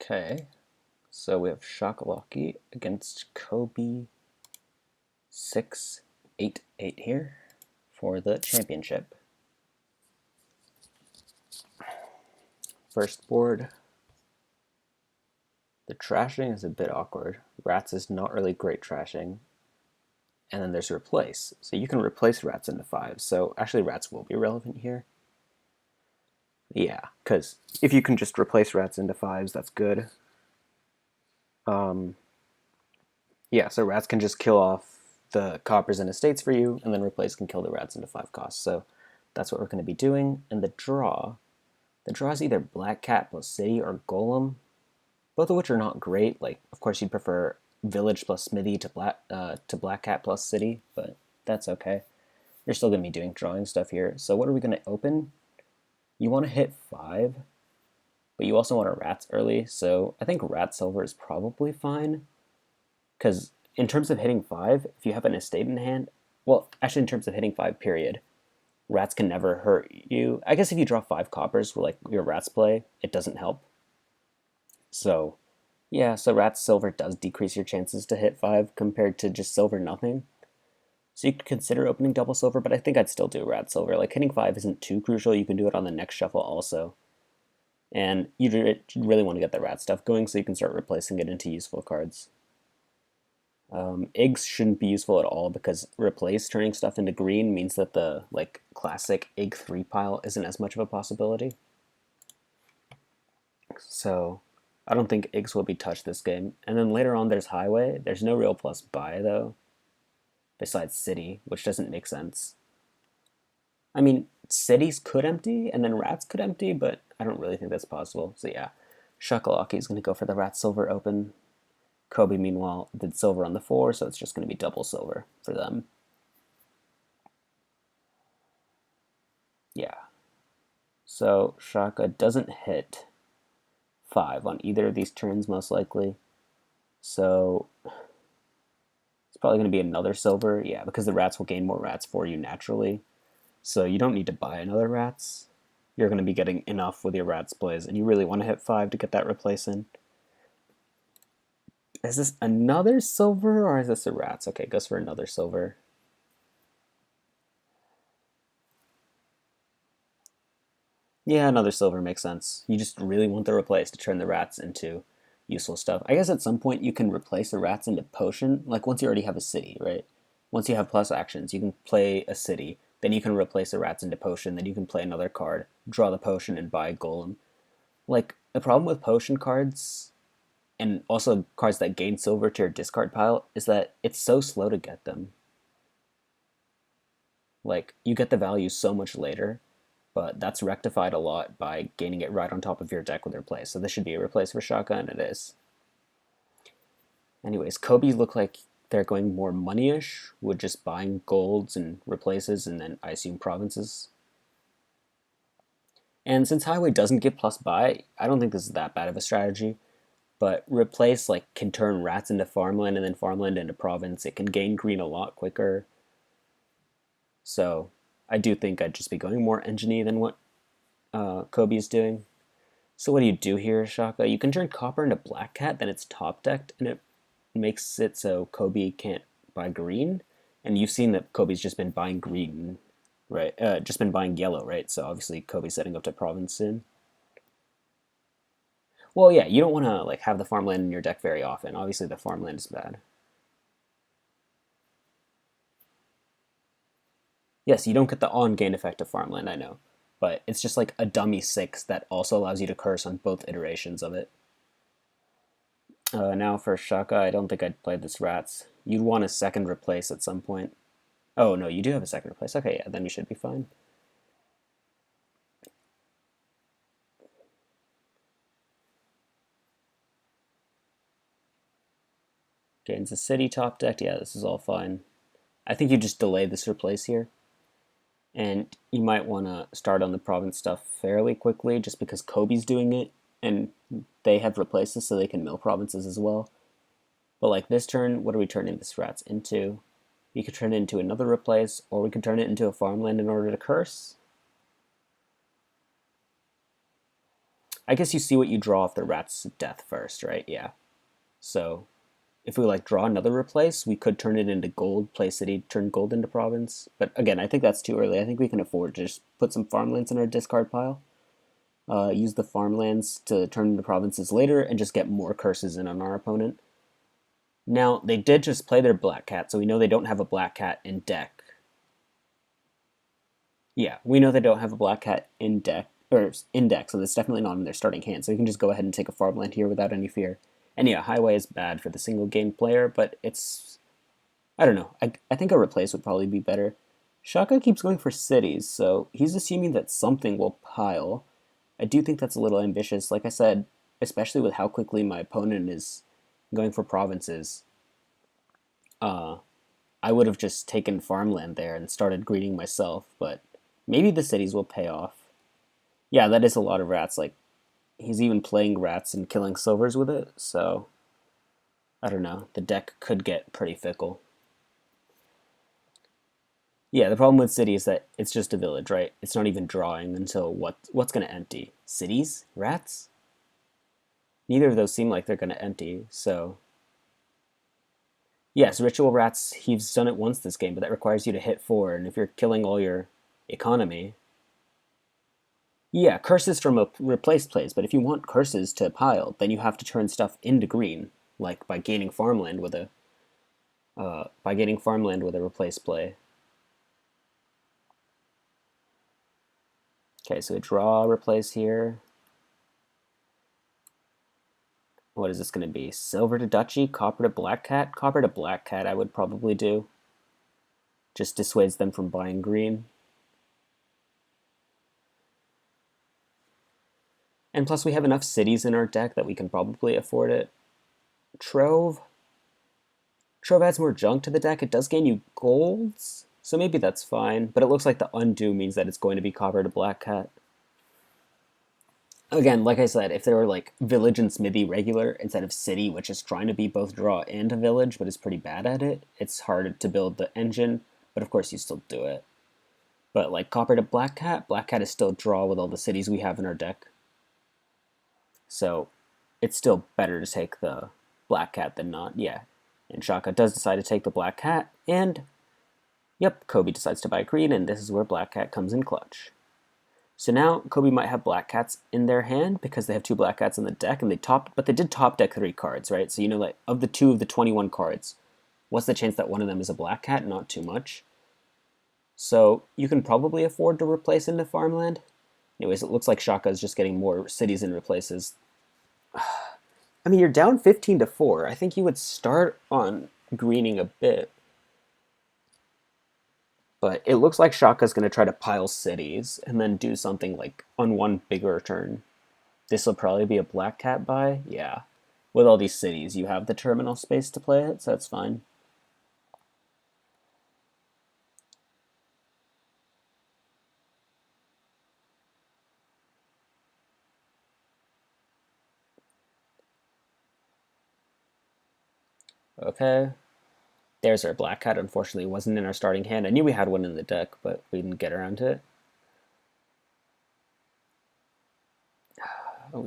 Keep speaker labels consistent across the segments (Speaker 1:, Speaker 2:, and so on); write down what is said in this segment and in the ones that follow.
Speaker 1: Okay, so we have Shakalaki against kobe688 here for the championship. First board. The trashing is a bit awkward. Rats is not really great trashing. And then there's replace. So you can replace rats into fives. So actually rats will be relevant here. Yeah, because if you can just replace rats into fives, that's good. Yeah, so rats can just kill off the coppers and estates for you, and then replace can kill the rats into 5 costs. So that's what we're going to be doing. And the draw is either Black Cat plus City or Golem, both of which are not great. Like, of course, you'd prefer Village plus Smithy to Black Cat plus City, but that's okay. You're still going to be doing drawing stuff here. So what are we going to open? You want to hit 5, but you also want a rats early. So I think rat silver is probably fine, because in terms of hitting 5, if you have an estate in hand, well, actually in terms of hitting 5, period, rats can never hurt you. I guess if you draw 5 coppers with like your rats play, it doesn't help. So yeah, so rats silver does decrease your chances to hit 5 compared to just silver nothing. So you could consider opening double silver, but I think I'd still do rat silver. Like hitting 5 isn't too crucial. You can do it on the next shuffle also. And you really want to get the rat stuff going so you can start replacing it into useful cards. Eggs shouldn't be useful at all because replace turning stuff into green means that the like classic egg 3 pile isn't as much of a possibility. So I don't think eggs will be touched this game. And then later on there's highway. There's no real plus buy though, besides city, which doesn't make sense. I mean, cities could empty and then rats could empty, but I don't really think that's possible. So yeah, Shakalaki is going to go for the rat silver open. Kobe, meanwhile, did silver on the 4, so it's just going to be double silver for them. Yeah. So Shaka doesn't hit 5 on either of these turns, most likely. So it's probably going to be another silver. Yeah, because the rats will gain more rats for you naturally. So you don't need to buy another rats. You're going to be getting enough with your rats plays, and you really want to hit 5 to get that replace in. Is this another silver, or is this a rats? Okay, goes for another silver. Yeah, another silver makes sense. You just really want the replace to turn the rats into useful stuff. I guess at some point you can replace the rats into potion, like once you already have a city, right? Once you have plus actions, you can play a city, then you can replace the rats into potion, then you can play another card, draw the potion, and buy golem. Like, the problem with potion cards, and also cards that gain silver to your discard pile, is that it's so slow to get them. Like, you get the value so much later, but that's rectified a lot by gaining it right on top of your deck with replace. So this should be a replace for Shaka, and it is. Anyways, Kobe look like they're going more money-ish with just buying golds and replaces and then I assume provinces. And since Highway doesn't give plus buy, I don't think this is that bad of a strategy. But replace like can turn rats into farmland and then farmland into province. It can gain green a lot quicker. So I do think I'd just be going more engine-y than what Kobe is doing. So what do you do here, Shaka? You can turn copper into black cat, then it's top decked, and it makes it so Kobe can't buy green. And you've seen that Kobe's just been buying green, right? Just been buying yellow, right? So obviously Kobe's setting up to province soon. Well, yeah, you don't want to like have the farmland in your deck very often. Obviously, the farmland is bad. Yes, you don't get the on-gain effect of farmland, I know, but it's just like a dummy 6 that also allows you to curse on both iterations of it. Now for Shaka, I don't think I'd play this rats. You'd want a second replace at some point. Oh no, you do have a second replace. Okay, yeah, then you should be fine. Gains a city top decked. Yeah, this is all fine. I think you just delay this replace here. And you might want to start on the province stuff fairly quickly just because Kobe's doing it and they have replaces so they can mill provinces as well. But like this turn, what are we turning this rats into? You could turn it into another replace, or we could turn it into a farmland in order to curse. I guess you see what you draw off the rat's death first, right? Yeah. So if we like draw another replace, we could turn it into gold, play city, turn gold into province. But again, I think that's too early. I think we can afford to just put some farmlands in our discard pile. Use the farmlands to turn into provinces later and just get more curses in on our opponent. Now, they did just play their black cat, so we know they don't have a black cat in deck. Yeah, we know they don't have a black cat in deck, or in deck, so that's definitely not in their starting hand, so we can just go ahead and take a farmland here without any fear. And yeah, Highway is bad for the single game player, but it's... I don't know. I think a replace would probably be better. Shaka keeps going for cities, so he's assuming that something will pile. I do think that's a little ambitious. Like I said, especially with how quickly my opponent is going for provinces, I would have just taken farmland there and started greeting myself, but maybe the cities will pay off. Yeah, that is a lot of rats. Like, he's even playing rats and killing silvers with it, so I don't know. The deck could get pretty fickle. Yeah, the problem with city is that it's just a village, right? It's not even drawing until what's going to empty? Cities? Rats? Neither of those seem like they're going to empty, so... Yes, ritual rats, he's done it once this game, but that requires you to hit 4, and if you're killing all your economy... Yeah, curses from a replaced place, but if you want curses to pile, then you have to turn stuff into green, like by gaining farmland with a replaced play. Okay, so we draw, replace here. What is this going to be? Silver to Duchy, Copper to Black Cat? Copper to Black Cat I would probably do. Just dissuades them from buying green. And plus we have enough cities in our deck that we can probably afford it. Trove. Trove adds more junk to the deck. It does gain you golds, so maybe that's fine. But it looks like the undo means that it's going to be Copper to Black Cat. Again, like I said, if there were like village and smithy regular instead of city, which is trying to be both draw and a village, but is pretty bad at it, it's hard to build the engine, but of course you still do it. But like Copper to Black Cat is still draw with all the cities we have in our deck. So it's still better to take the Black Cat than not, yeah. And Shaka does decide to take the Black Cat, and yep, Kobe decides to buy green, and this is where Black Cat comes in clutch. So now Kobe might have black cats in their hand because they have 2 black cats in the deck, and but they did top deck 3 cards, right? So you know, like of the 2 of the 21 cards, what's the chance that one of them is a black cat? Not too much. So you can probably afford to replace into farmland. Anyways, it looks like Shaka is just getting more cities and replaces. I mean, you're down 15 to 4. I think you would start on greening a bit. But it looks like Shaka's going to try to pile cities and then do something like on one bigger turn. This will probably be a black cat buy. Yeah. With all these cities, you have the terminal space to play it, so that's fine. Okay. There's our black cat. Unfortunately, it wasn't in our starting hand. I knew we had one in the deck, but we didn't get around to it.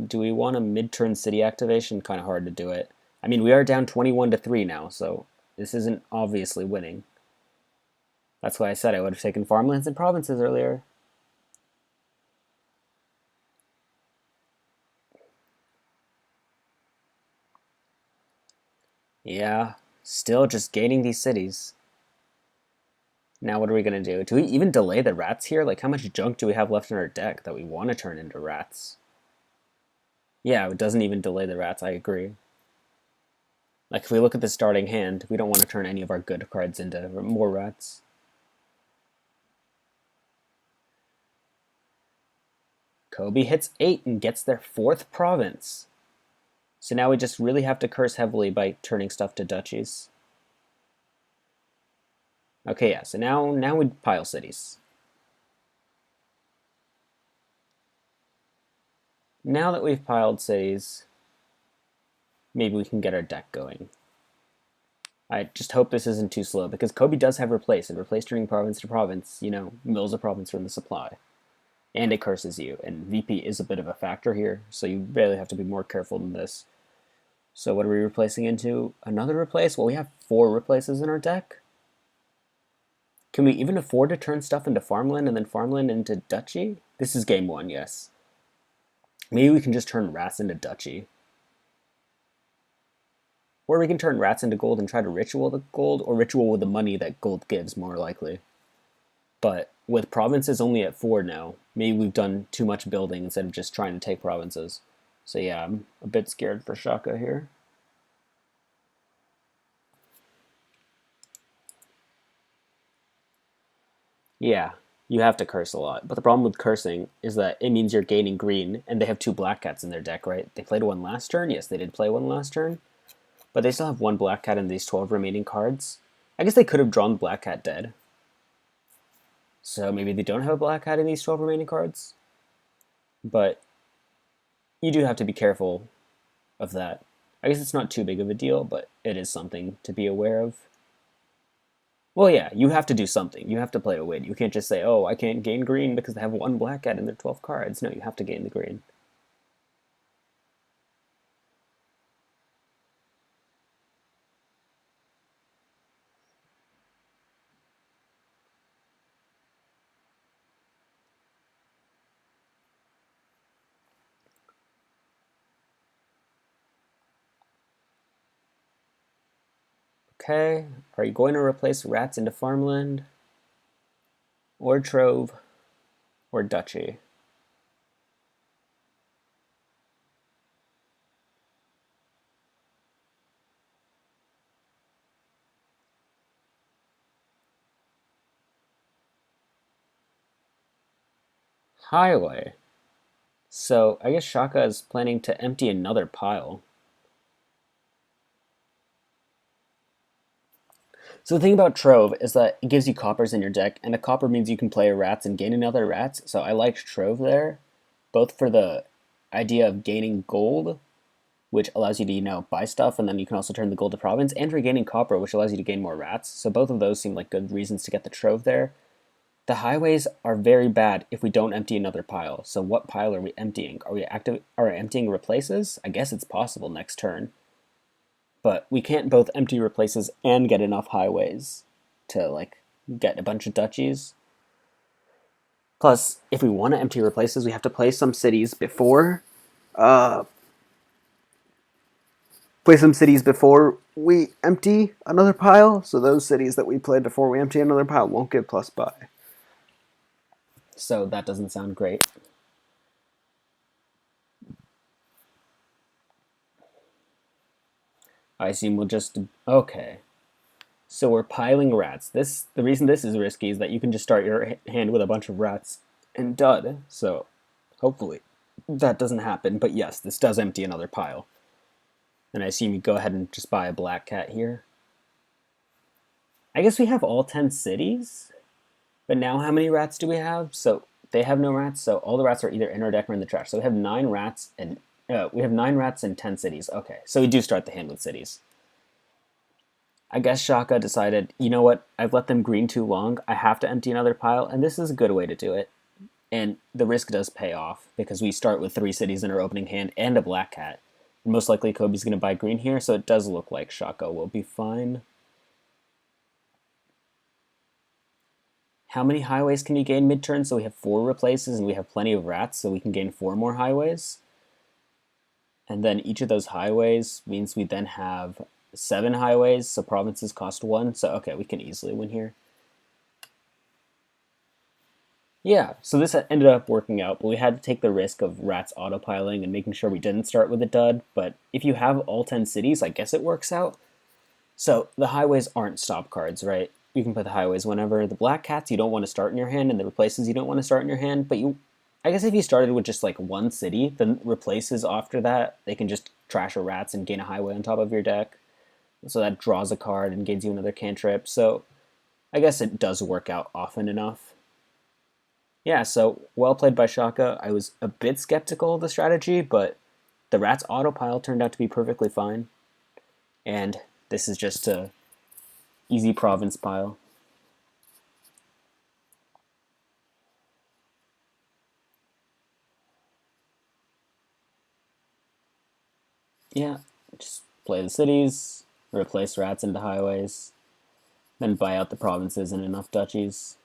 Speaker 1: Do we want a mid-turn city activation? Kind of hard to do it. I mean, we are down 21 to 3 now, so this isn't obviously winning. That's why I said I would have taken farmlands and provinces earlier. Yeah, still just gaining these cities. Now what are we going to do? Do we even delay the rats here? Like, how much junk do we have left in our deck that we want to turn into rats? Yeah, it doesn't even delay the rats, I agree. Like, if we look at the starting hand, we don't want to turn any of our good cards into more rats. Kobe hits 8 and gets their 4th province. So now we just really have to curse heavily by turning stuff to duchies. Okay, yeah, so now we pile cities. Now that we've piled cities, maybe we can get our deck going. I just hope this isn't too slow, because Kobe does have replace, and replace turning province to province, you know, mills a province from the supply. and it curses you. And VP is a bit of a factor here, so you really have to be more careful than this. So what are we replacing into? Another replace? Well, we have 4 replaces in our deck. Can we even afford to turn stuff into farmland and then farmland into duchy? This is game 1, yes. Maybe we can just turn rats into duchy. Or we can turn rats into gold and try to ritual the gold, or ritual with the money that gold gives, more likely. But with provinces only at 4 now, maybe we've done too much building instead of just trying to take provinces. So yeah, I'm a bit scared for Shaka here. Yeah, you have to curse a lot. But the problem with cursing is that it means you're gaining green, and they have 2 black cats in their deck, right? They played 1 last turn. Yes, they did play 1 last turn. But they still have 1 black cat in these 12 remaining cards. I guess they could have drawn the black cat dead. So maybe they don't have a black cat in these 12 remaining cards. But you do have to be careful of that. I guess it's not too big of a deal, but it is something to be aware of. Well, yeah, you have to do something. You have to play to win. You can't just say, oh, I can't gain green because they have 1 black cat in their 12 cards. No, you have to gain the green. Okay, are you going to replace rats into farmland? Or trove? Or duchy? Highway. So I guess Shaka is planning to empty another pile. So the thing about Trove is that it gives you coppers in your deck, and a copper means you can play rats and gain another rats. So I liked Trove there, both for the idea of gaining gold, which allows you to, buy stuff, and then you can also turn the gold to province, and for gaining copper, which allows you to gain more rats. So both of those seem like good reasons to get the Trove there. The highways are very bad if we don't empty another pile. So what pile are we emptying? Are we emptying replaces? I guess it's possible next turn. But we can't both empty replaces and get enough highways to get a bunch of duchies. Plus, if we want to empty replaces, we have to play some cities before we empty another pile. So those cities that we played before we empty another pile won't get plus buy. So that doesn't sound great. I assume we'll just okay. So we're piling rats. The reason this is risky is that you can just start your hand with a bunch of rats and dud. So hopefully that doesn't happen. But yes, this does empty another pile. And I assume you go ahead and just buy a black cat here. I guess we have all 10 cities. But now how many rats do we have? So they have no rats. So all the rats are either in our deck or in the trash. So we have 9 rats and 10 cities. Okay, so we do start the hand with cities. I guess Shaka decided, you know what, I've let them green too long, I have to empty another pile, and this is a good way to do it. And the risk does pay off, because we start with 3 cities in our opening hand and a black cat. And most likely Kobe's going to buy green here, so it does look like Shaka will be fine. How many highways can you gain mid-turn? So we have 4 replaces, and we have plenty of rats, so we can gain 4 more highways. And then each of those highways means we then have 7 highways, so provinces cost 1. So okay, we can easily win here. Yeah, so this ended up working out, but we had to take the risk of rats autopiling and making sure we didn't start with a dud. But if you have all 10 cities, I guess it works out. So the highways aren't stop cards, right? You can put the highways whenever. The black cats you don't want to start in your hand, and the replaces you don't want to start in your hand. But I guess if you started with just like 1 city, then replaces after that, they can just trash a rats and gain a highway on top of your deck. So that draws a card and gains you another cantrip. So I guess it does work out often enough. Yeah, so well played by Shaka. I was a bit skeptical of the strategy, but the Rats autopile turned out to be perfectly fine. And this is just a easy province pile. Yeah, just play the cities, replace rats into highways, then buy out the provinces and enough duchies.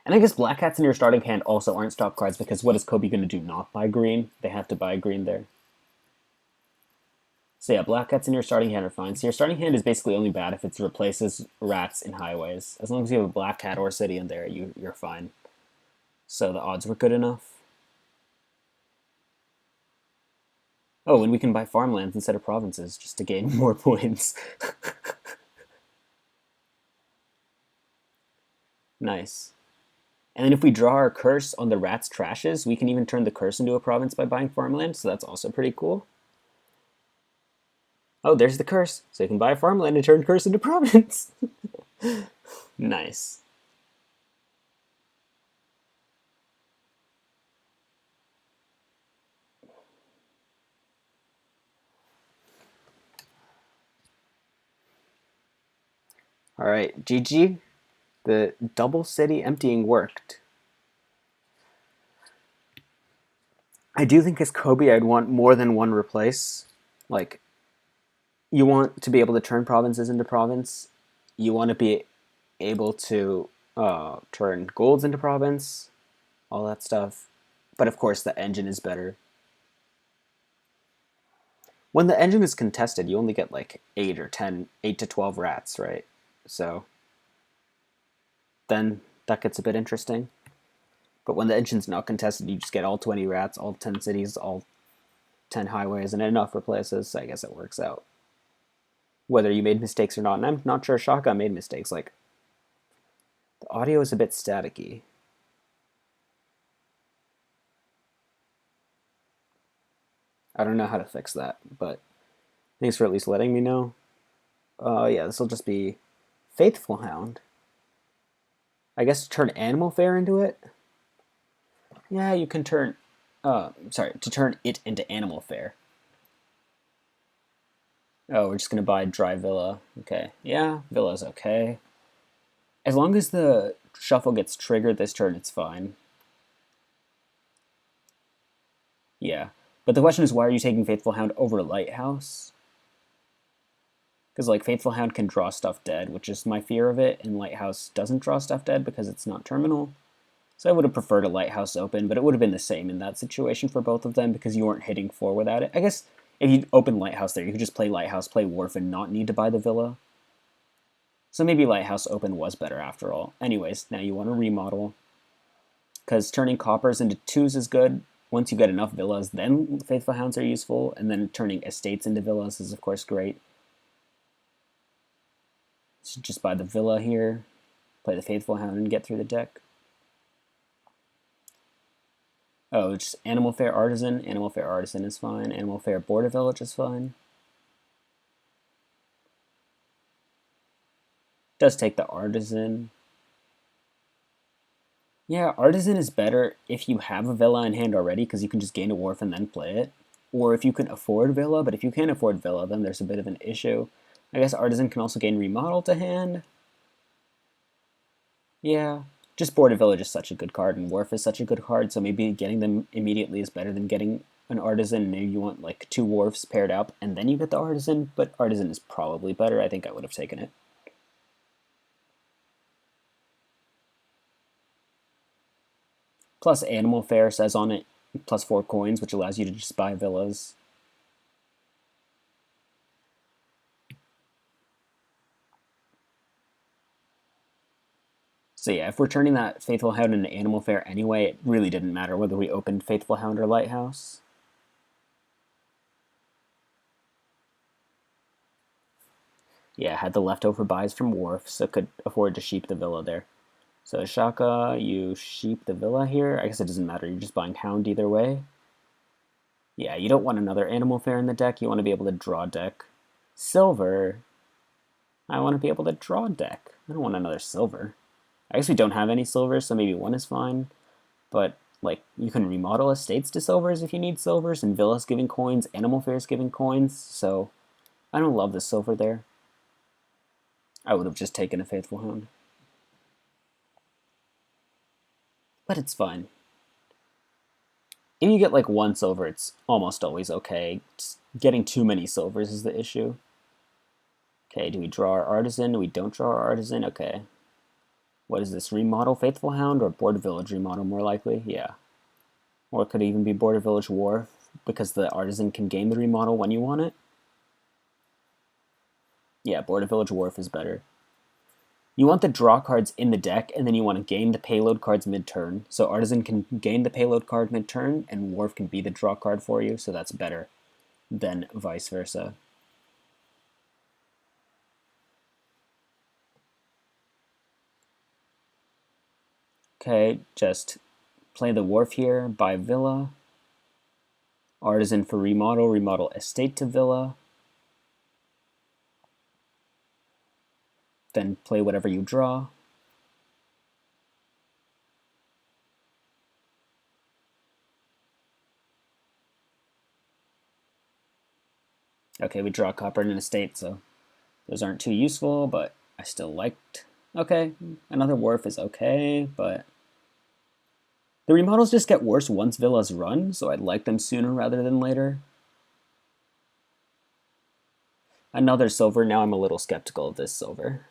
Speaker 1: And I guess black cats in your starting hand also aren't stop cards because what is Kobe going to do? Not buy green? They have to buy green there. So yeah, black cats in your starting hand are fine. So your starting hand is basically only bad if it replaces rats in highways. As long as you have a black cat or city in there, you're fine. So the odds were good enough. Oh, and we can buy farmlands instead of provinces just to gain more points. Nice. And then if we draw our curse on the rat's trashes, we can even turn the curse into a province by buying farmland, so that's also pretty cool. Oh, there's the curse. So you can buy farmland and turn curse into province. Nice. All right, GG. The double city emptying worked. I do think as Kobe, I'd want more than one replace. Like, you want to be able to turn provinces into province. You want to be able to turn golds into province, all that stuff. But of course, the engine is better. When the engine is contested, you only get like 8 or 10, 8 to 12 rats, right? So then that gets a bit interesting. But when the engine's not contested, you just get all 20 rats, all 10 cities, all 10 highways, and enough replaces. So I guess it works out. Whether you made mistakes or not, and I'm not sure Shaka made mistakes. Like, the audio is a bit staticky. I don't know how to fix that, but thanks for at least letting me know. Yeah, this will just be Faithful Hound. I guess turn Animal Fair into it? Yeah, you can turn. Sorry, to turn it into Animal Fair. Oh, we're just gonna buy Dry Villa. Okay, yeah, Villa's okay. As long as the shuffle gets triggered this turn, it's fine. Yeah, but the question is, why are you taking Faithful Hound over Lighthouse? Because like Faithful Hound can draw stuff dead, which is my fear of it, and Lighthouse doesn't draw stuff dead because it's not terminal. So I would have preferred a Lighthouse open, but it would have been the same in that situation for both of them because you weren't hitting 4 without it. I guess if you open Lighthouse there, you could just play Lighthouse, play Wharf, and not need to buy the Villa. So maybe Lighthouse open was better after all. Anyways, now you want to remodel. Because turning coppers into 2s is good. Once you get enough villas, then Faithful Hounds are useful, and then turning estates into villas is of course great. So just buy the villa here, play the Faithful Hound, and get through the deck. Oh, just Animal Fair Artisan. Animal Fair Artisan is fine. Animal Fair Border Village is fine. Does take the Artisan. Yeah, Artisan is better if you have a Villa in hand already because you can just gain a Wharf and then play it. Or if you can afford Villa, but if you can't afford Villa, then there's a bit of an issue. I guess Artisan can also gain Remodel to hand. Yeah, just Border Village is such a good card, and Wharf is such a good card, so maybe getting them immediately is better than getting an Artisan. Maybe you want like 2 Wharfs paired up, and then you get the Artisan, but Artisan is probably better. I think I would have taken it. Plus, Animal Fair says on it +4 coins, which allows you to just buy villas. So yeah, if we're turning that Faithful Hound into Animal Fair anyway, it really didn't matter whether we opened Faithful Hound or Lighthouse. Yeah, had the leftover buys from Wharf, so could afford to sheep the villa there. So Shaka, you sheep the villa here. I guess it doesn't matter, you're just buying Hound either way. Yeah, you don't want another Animal Fair in the deck, you want to be able to draw deck. Silver. I want to be able to draw deck. I don't want another silver. I guess we don't have any silvers, so maybe 1 is fine. But like you can remodel estates to silvers if you need silvers, and villas giving coins, Animal Fairs giving coins, so I don't love the silver there. I would have just taken a Faithful Hound. But it's fine. If you get like one silver, it's almost always okay. Just getting too many silvers is the issue. Okay, do we draw our artisan? We don't draw our artisan. Okay. What is this? Remodel Faithful Hound or Border Village remodel more likely? Yeah. Or it could even be Border Village Wharf because the artisan can gain the remodel when you want it. Yeah, Border Village Wharf is better. You want the draw cards in the deck, and then you want to gain the payload cards mid-turn. So Artisan can gain the payload card mid-turn, and Wharf can be the draw card for you, so that's better than vice versa. Okay, just play the Wharf here, buy Villa. Artisan for remodel, remodel Estate to Villa. Then play whatever you draw. Okay, we draw copper and an estate, so those aren't too useful, but I still liked. Okay, another Wharf is okay, but the remodels just get worse once villas run, so I'd like them sooner rather than later. Another silver, now I'm a little skeptical of this silver.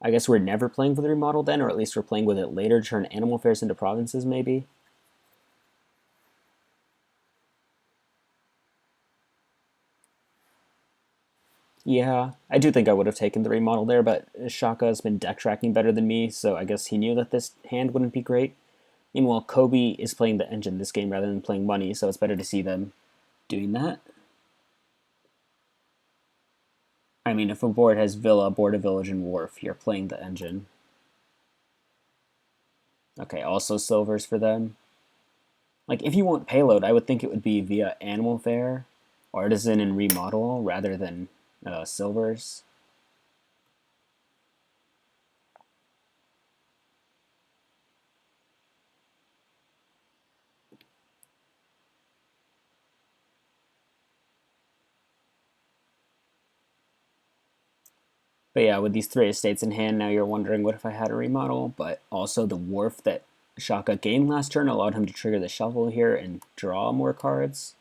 Speaker 1: I guess we're never playing for the remodel then, or at least we're playing with it later to turn animal fairs into provinces, maybe? Yeah, I do think I would have taken the remodel there, but Shaka has been deck tracking better than me, so I guess he knew that this hand wouldn't be great. Meanwhile, Kobe is playing the engine this game rather than playing money, so it's better to see them doing that. I mean, if a board has Villa, Board of Village, and Wharf, you're playing the engine. Okay, also silvers for them. Like, if you want payload, I would think it would be via Animal Fair, Artisan, and Remodel rather than silvers. But yeah, with these three estates in hand, now you're wondering what if I had a remodel, but also the Wharf that Shaka gained last turn allowed him to trigger the shuffle here and draw more cards.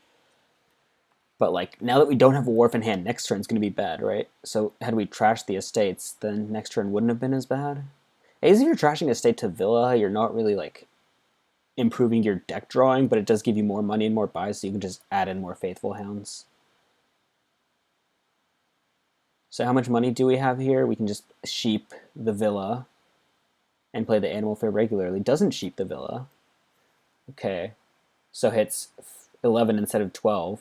Speaker 1: But like, now that we don't have a Wharf in hand, next turn's going to be bad, right? So had we trashed the estates, then next turn wouldn't have been as bad. As if you're trashing estate to Villa, you're not really like improving your deck drawing, but it does give you more money and more buys, so you can just add in more Faithful Hounds. So how much money do we have here? We can just sheep the Villa and play the Animal Fair regularly. Doesn't sheep the Villa. Okay. So hits 11 instead of 12.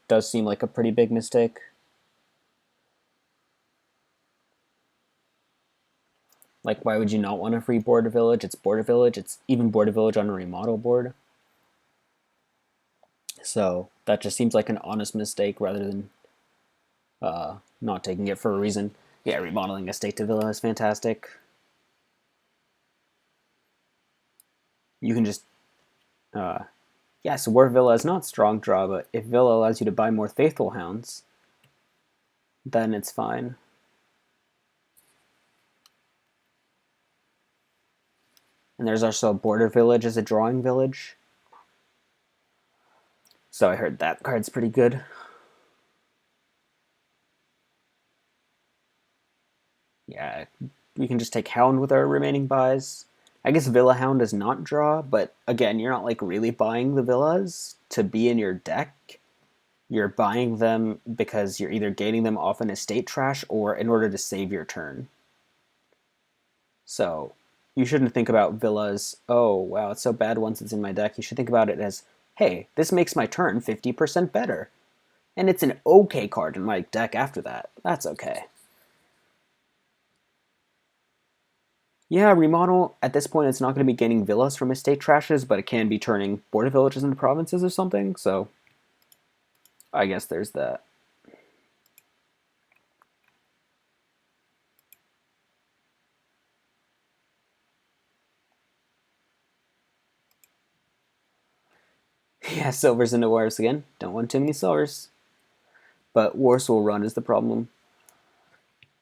Speaker 1: Does seem like a pretty big mistake. Like, why would you not want a free Border Village? It's Border Village. It's even Border Village on a remodel board. So that just seems like an honest mistake rather than not taking it for a reason. Yeah, remodeling Estate to Villa is fantastic. You can just yes, War Villa is not strong draw, but if Villa allows you to buy more Faithful Hounds, then it's fine. And there's also a Border Village as a drawing village. So I heard that card's pretty good. Yeah, we can just take Hound with our remaining buys. I guess Villa Hound does not draw, but again, you're not like really buying the villas to be in your deck. You're buying them because you're either gaining them off an estate trash or in order to save your turn. So you shouldn't think about villas, oh wow, it's so bad once it's in my deck. You should think about it as, hey, this makes my turn 50% better. And it's an okay card in my deck after that. That's okay. Yeah, remodel, at this point, it's not going to be gaining villas from estate trashes, but it can be turning border villages into provinces or something, so I guess there's that. Yeah, silvers into wars again. Don't want too many silvers. But wars will run is the problem.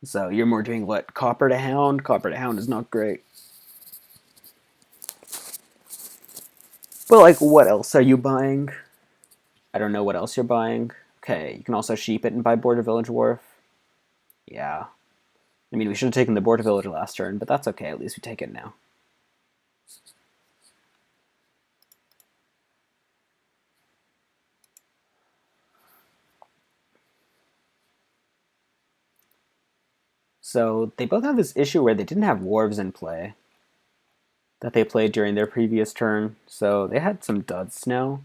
Speaker 1: So you're more doing what? Copper to hound? Copper to hound is not great. But like, what else are you buying? I don't know what else you're buying. Okay, you can also sheep it and buy Border Village Wharf. Yeah. I mean, we should have taken the Border Village last turn, but that's okay. At least we take it now. So they both have this issue where they didn't have wharves in play that they played during their previous turn. So they had some duds now.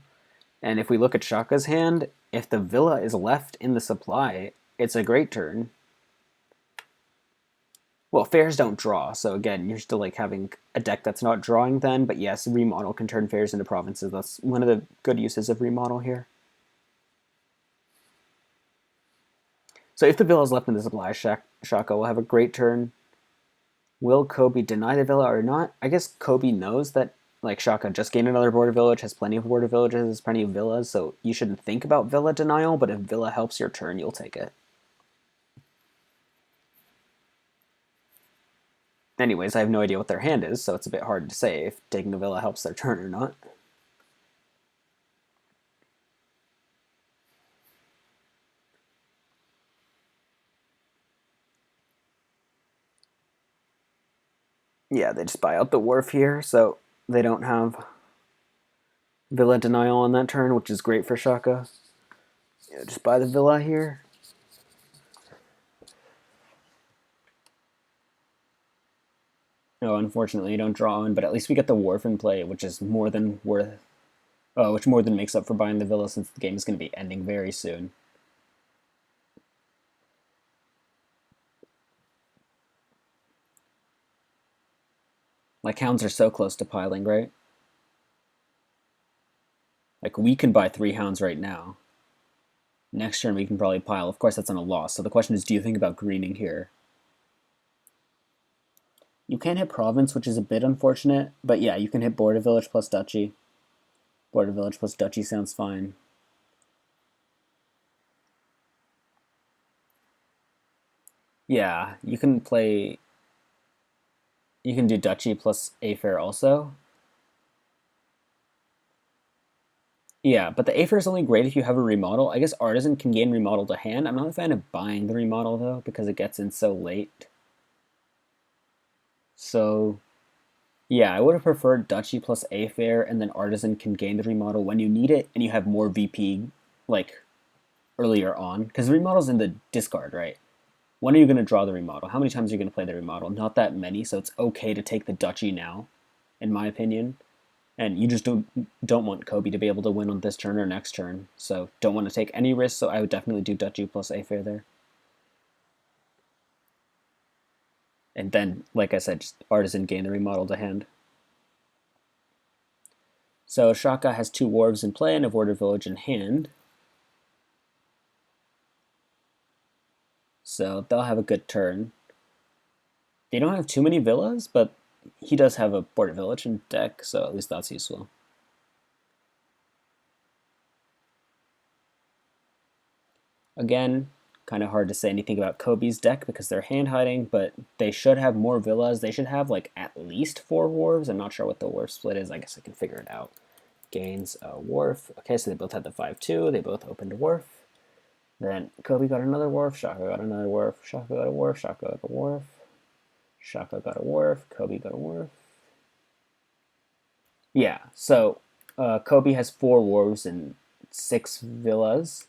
Speaker 1: And if we look at Shaka's hand, if the villa is left in the supply, it's a great turn. Well, fairs don't draw, so again, you're still like having a deck that's not drawing then, but yes, remodel can turn fairs into provinces. That's one of the good uses of remodel here. So if the villa is left in the supply, Shaka will have a great turn. Will Kobe deny the villa or not? I guess Kobe knows that like Shaka just gained another border village, has plenty of border villages, has plenty of villas, so you shouldn't think about villa denial, but if villa helps your turn, you'll take it. Anyways, I have no idea what their hand is, so it's a bit hard to say if taking a villa helps their turn or not. Yeah, they just buy out the wharf here, so they don't have villa denial on that turn, which is great for Shaka. Yeah, just buy the villa here. Oh, unfortunately, you don't draw on, but at least we get the wharf in play, which is more than worth. Which more than makes up for buying the villa since the game is going to be ending very soon. Like, hounds are so close to piling, right? Like, we can buy 3 hounds right now. Next turn, we can probably pile. Of course, that's on a loss. So the question is, do you think about greening here? You can hit province, which is a bit unfortunate. But yeah, you can hit border village plus duchy. Border village plus duchy sounds fine. Yeah, you can play. You can do duchy plus a fair also. Yeah, but the A fair is only great if you have a remodel. I guess artisan can gain remodel to hand. I'm not a fan of buying the remodel though because it gets in so late. So yeah, I would have preferred duchy plus A fair and then artisan can gain the remodel when you need it and you have more VP like earlier on because the remodel's in the discard, right? When are you going to draw the remodel? How many times are you going to play the remodel? Not that many, so it's okay to take the duchy now, in my opinion. And you just don't want Kobe to be able to win on this turn or next turn, so don't want to take any risks. So I would definitely do duchy plus a fair there. And then, like I said, just artisan gain the remodel to hand. So Shaka has 2 wharves in play and a border village in hand. So they'll have a good turn. They don't have too many villas, but he does have a border village in deck, so at least that's useful. Again, kind of hard to say anything about Kobe's deck because they're hand hiding, but they should have more villas. They should have like at least 4 wharves. I'm not sure what the wharf split is. I guess I can figure it out. Gains a wharf. Okay, so they both had the 5-2. They both opened a wharf. Then Kobe got another wharf. Shaka got another wharf. Shaka got a wharf. Shaka got a wharf. Shaka got a wharf. Kobe got a wharf. Yeah, so Kobe has 4 wharves and 6 villas.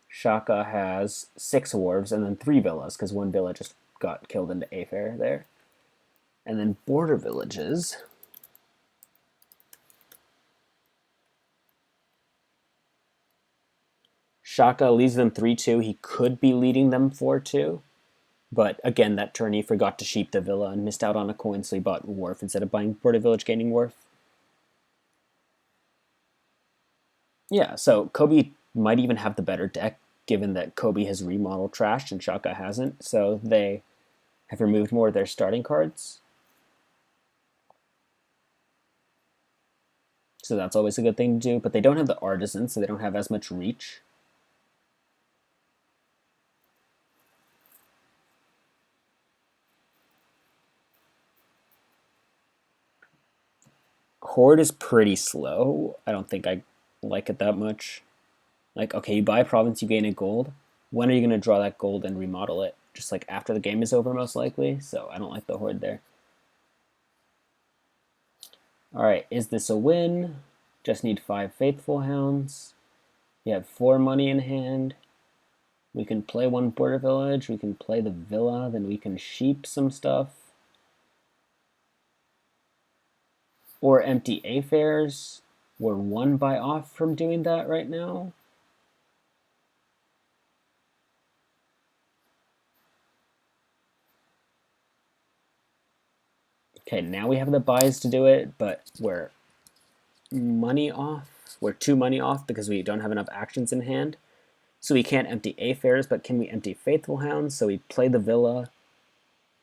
Speaker 1: Shaka has 6 wharves and then 3 villas because 1 villa just got killed into A fair there. And then border villages. Shaka leads them 3-2. He could be leading them 4-2. But again, that turn he forgot to sheep the villa and missed out on a coin, so he bought wharf instead of buying border village gaining wharf. Yeah, so Kobe might even have the better deck, given that Kobe has remodeled trashed and Shaka hasn't. So they have removed more of their starting cards. So that's always a good thing to do. But they don't have the artisan, so they don't have as much reach. Horde is pretty slow. I don't think I like it that much. Like, okay, you buy a province, you gain a gold. When are you going to draw that gold and remodel it? Just like after the game is over, most likely. So I don't like the Horde there. Alright, is this a win? Just need 5 Faithful Hounds. We have 4 money in hand. We can play 1 border village. We can play the villa. Then we can sheep some stuff. Or empty A-fairs. We're 1 buy off from doing that right now. Okay, now we have the buys to do it, but we're money off. We're 2 money off because we don't have enough actions in hand. So we can't empty A-fairs, but can we empty Faithful Hounds? So we play the villa.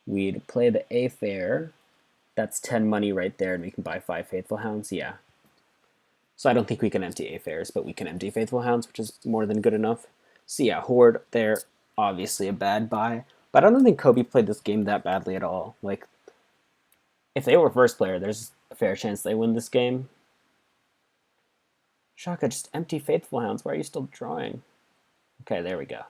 Speaker 1: We'd play the A-fair. That's 10 money right there, and we can buy 5 Faithful Hounds. Yeah. So I don't think we can empty A-fairs, but we can empty Faithful Hounds, which is more than good enough. So yeah, Horde, they're obviously a bad buy. But I don't think Kobe played this game that badly at all. Like, if they were first player, there's a fair chance they win this game. Shaka, just empty Faithful Hounds. Why are you still drawing? Okay, there we go.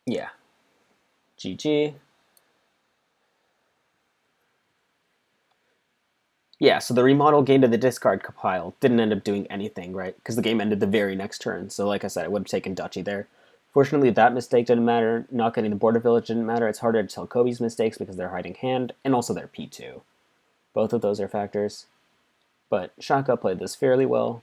Speaker 1: Yeah. GG. Yeah, so the remodel gained to the discard pile didn't end up doing anything, right? Because the game ended the very next turn. So like I said, I would have taken Duchy there. Fortunately, that mistake didn't matter. Not getting the border village didn't matter. It's harder to tell Kobe's mistakes because they're hiding hand, and also they're P2. Both of those are factors. But Shaka played this fairly well.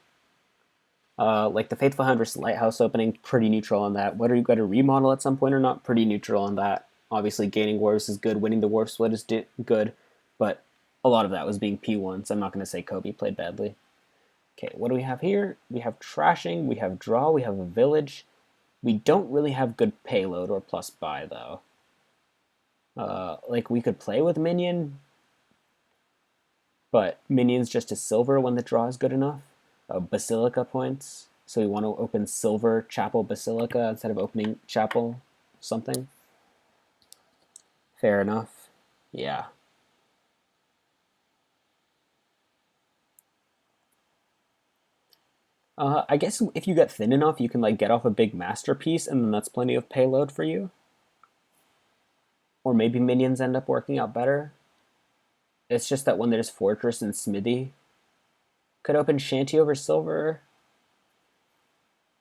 Speaker 1: Like the Faithful Hound versus Lighthouse opening, pretty neutral on that. Whether you got to remodel at some point or not, pretty neutral on that. Obviously, gaining wars is good, winning the war split is good, but a lot of that was being P1, so I'm not going to say Kobe played badly. Okay, what do we have here? We have trashing, we have draw, we have a village. We don't really have good payload or plus buy, though. Like, we could play with minion, but minion's just a silver when the draw is good enough. Basilica points, so we want to open silver chapel basilica instead of opening chapel something. Fair enough. Yeah. I guess if you get thin enough, you can like get off a big masterpiece, and then that's plenty of payload for you. Or maybe minions end up working out better. It's just that when there's fortress and smithy, could open shanty over silver.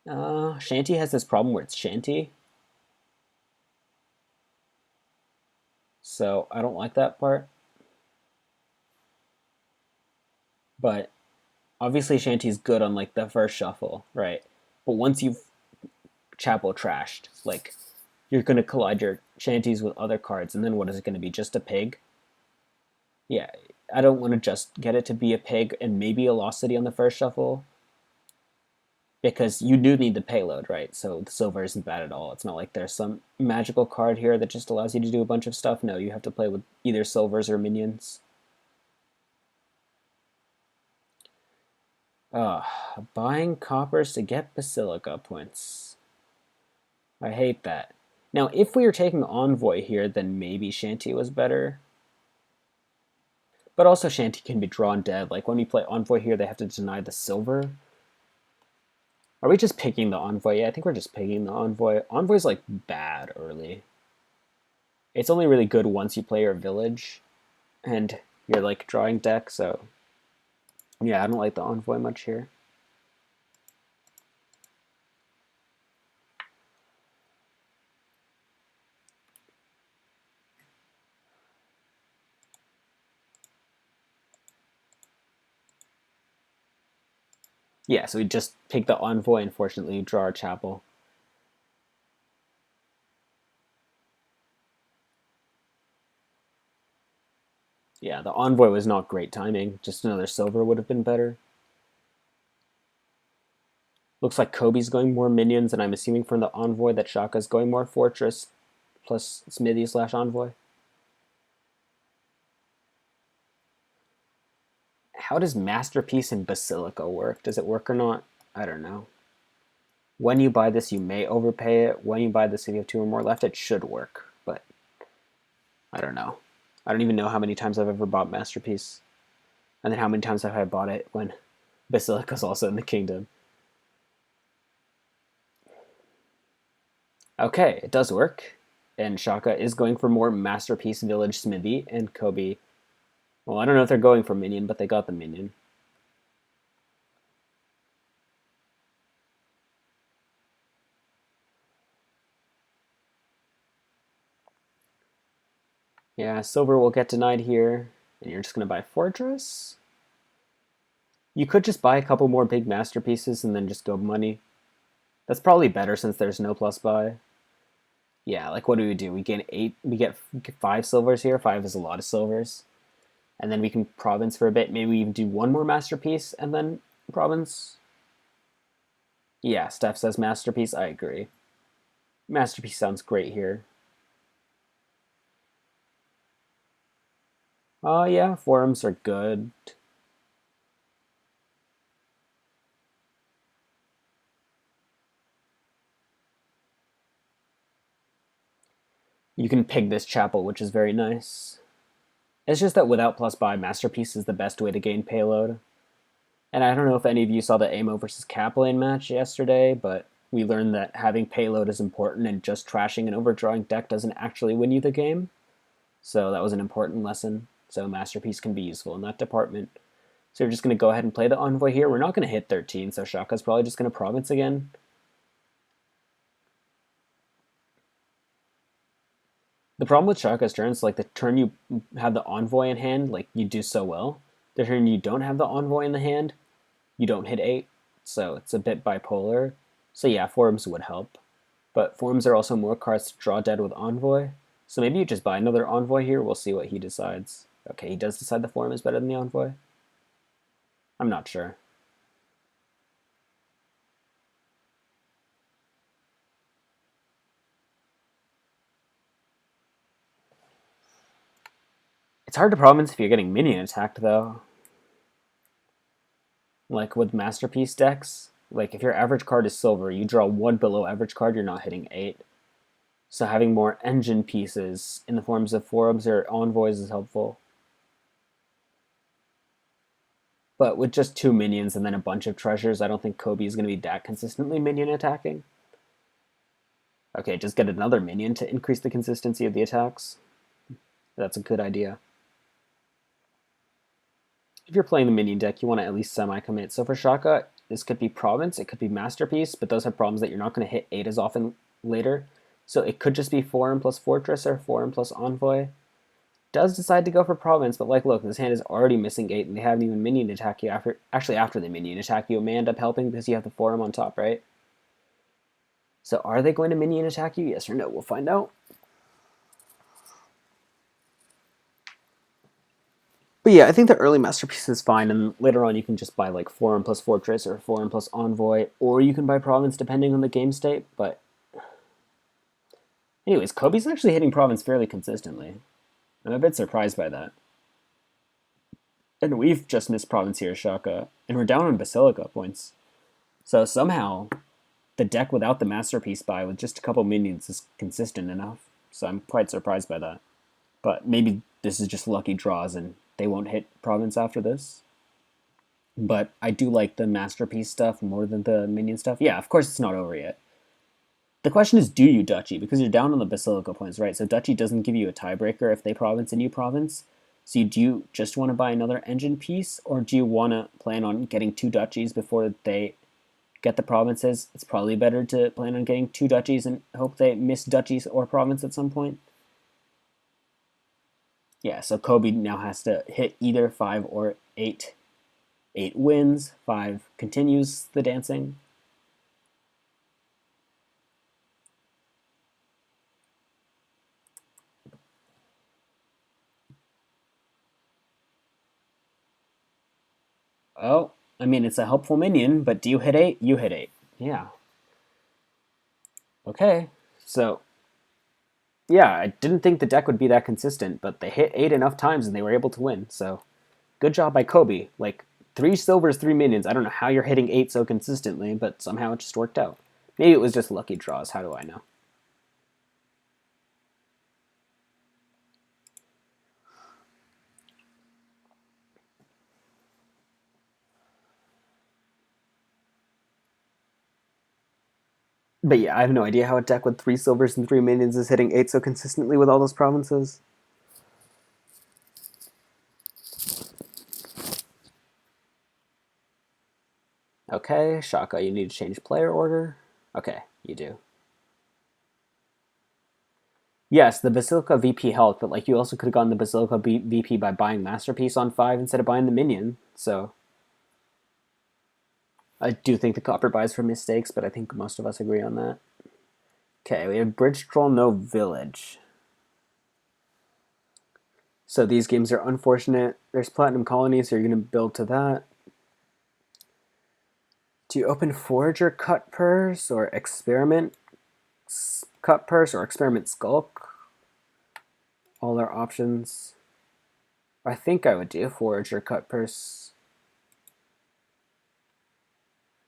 Speaker 1: Shanty has this problem where it's shanty, so I don't like that part. But obviously shanty's good on like the first shuffle, right? But once you've chapel trashed, like you're gonna collide your shanties with other cards, and then what is it gonna be? Just a pig? Yeah, I don't want to just get it to be a pig and maybe a lost city on the first shuffle, because you do need the payload, right? So the silver isn't bad at all. It's not like there's some magical card here that just allows you to do a bunch of stuff. No, you have to play with either silvers or minions. Buying coppers to get basilica points. I hate that. Now, if we were taking Envoy here, then maybe Shanty was better. But also Shanty can be drawn dead. Like when we play Envoy here, they have to deny the silver. Are we just picking the Envoy? Yeah, I think we're just picking the Envoy. Envoy's like bad early. It's only really good once you play your village and you're like drawing deck, so yeah, I don't like the Envoy much here. Yeah, so we just pick the Envoy, unfortunately, draw our chapel. Yeah, the Envoy was not great timing. Just another silver would have been better. Looks like Kobe's going more minions, and I'm assuming from the Envoy that Shaka's going more Fortress plus Smithy slash Envoy. How does Masterpiece and Basilica work? Does it work or not? I don't know. When you buy this, you may overpay it. When you buy this, if you have 2 or more left, it should work. But I don't know. I don't even know how many times I've ever bought Masterpiece. And then how many times have I bought it when Basilica's also in the kingdom. Okay, it does work. And Shaka is going for more Masterpiece Village Smithy, and Kobe. Well, I don't know if they're going for minion, but they got the minion. Yeah, silver will get denied here. And you're just going to buy Fortress? You could just buy a couple more big masterpieces and then just go money. That's probably better since there's no plus buy. Yeah, like what do? We get 8, we get 5 silvers here. 5 is a lot of silvers. And then we can province for a bit. Maybe we even do 1 more masterpiece and then province. Yeah, Steph says masterpiece. I agree. Masterpiece sounds great here. Oh yeah, forums are good. You can pig this chapel, which is very nice. It's just that without plus buy, Masterpiece is the best way to gain payload. And I don't know if any of you saw the Amo versus Kaplan match yesterday, but we learned that having payload is important and just trashing an overdrawing deck doesn't actually win you the game. So that was an important lesson. So Masterpiece can be useful in that department. So we're just going to go ahead and play the Envoy here. We're not going to hit 13, so Shaka's probably just going to province again. The problem with Shaka's turns, like the turn you have the Envoy in hand, like you do so well. The turn you don't have the Envoy in the hand, you don't hit 8, so it's a bit bipolar. So yeah, Forums would help. But Forums are also more cards to draw dead with Envoy. So maybe you just buy another Envoy here, we'll see what he decides. Okay, he does decide the Forum is better than the Envoy. I'm not sure. It's hard to province if you're getting minion attacked, though. Like with Masterpiece decks, like if your average card is silver, you draw 1 below average card, you're not hitting 8. So having more engine pieces in the forms of forums or envoys is helpful. But with just 2 minions and then a bunch of treasures, I don't think Kobe is going to be that consistently minion attacking. Okay, just get another minion to increase the consistency of the attacks. That's a good idea. If you're playing the minion deck, you want to at least semi-commit. So for Shaka, this could be Province, it could be Masterpiece, but those have problems that you're not going to hit 8 as often later. So it could just be Forum plus Fortress or Forum plus Envoy. Does decide to go for Province, but like, look, this hand is already missing 8, and they haven't even minion attack you after. Actually, after the minion attack you, it may end up helping because you have the Forum on top, right? So are they going to minion attack you? Yes or no? We'll find out. But yeah, I think the early Masterpiece is fine, and later on you can just buy like Forum plus Fortress or Forum plus Envoy, or you can buy Province depending on the game state, but anyways, Kobe's actually hitting Province fairly consistently. I'm a bit surprised by that. And we've just missed Province here, Shaka, and we're down on Basilica points. So somehow, the deck without the Masterpiece buy with just a couple minions is consistent enough. So I'm quite surprised by that. But maybe this is just lucky draws and they won't hit Province after this. But I do like the Masterpiece stuff more than the minion stuff. Yeah, of course it's not over yet. The question is, do you Duchy? Because you're down on the Basilica points, right? So Duchy doesn't give you a tiebreaker if they province and you province. So do you just want to buy another engine piece, or do you want to plan on getting 2 duchies before they get the provinces? It's probably better to plan on getting 2 duchies and hope they miss duchies or province at some point. Yeah, so Kobe now has to hit either 5 or 8. 8 wins, 5 continues the dancing. Oh, I mean, it's a helpful minion, but do you hit 8? You hit 8. Yeah. Okay, so yeah, I didn't think the deck would be that consistent, but they hit 8 enough times and they were able to win. So good job by Kobe. Like 3 silvers, 3 minions. I don't know how you're hitting 8 so consistently, but somehow it just worked out.
Speaker 2: Maybe it was just lucky draws. How do I know? But yeah, I have no idea how a deck with 3 silvers and 3 minions is hitting 8 so consistently with all those provinces. Okay, Shaka, you need to change player order. Okay, you do. Yes, the Basilica VP helped, but like you also could have gotten the Basilica VP by buying Masterpiece on 5 instead of buying the minion. So I do think the copper buys for mistakes, but I think most of us agree on that. Okay, we have Bridge Troll, no Village. So these games are unfortunate. There's Platinum Colonies, so you're going to build to that. Do you open Forager Cut Purse or Experiment Cut Purse or Experiment Skulk? All our options. I think I would do Forager Cut Purse.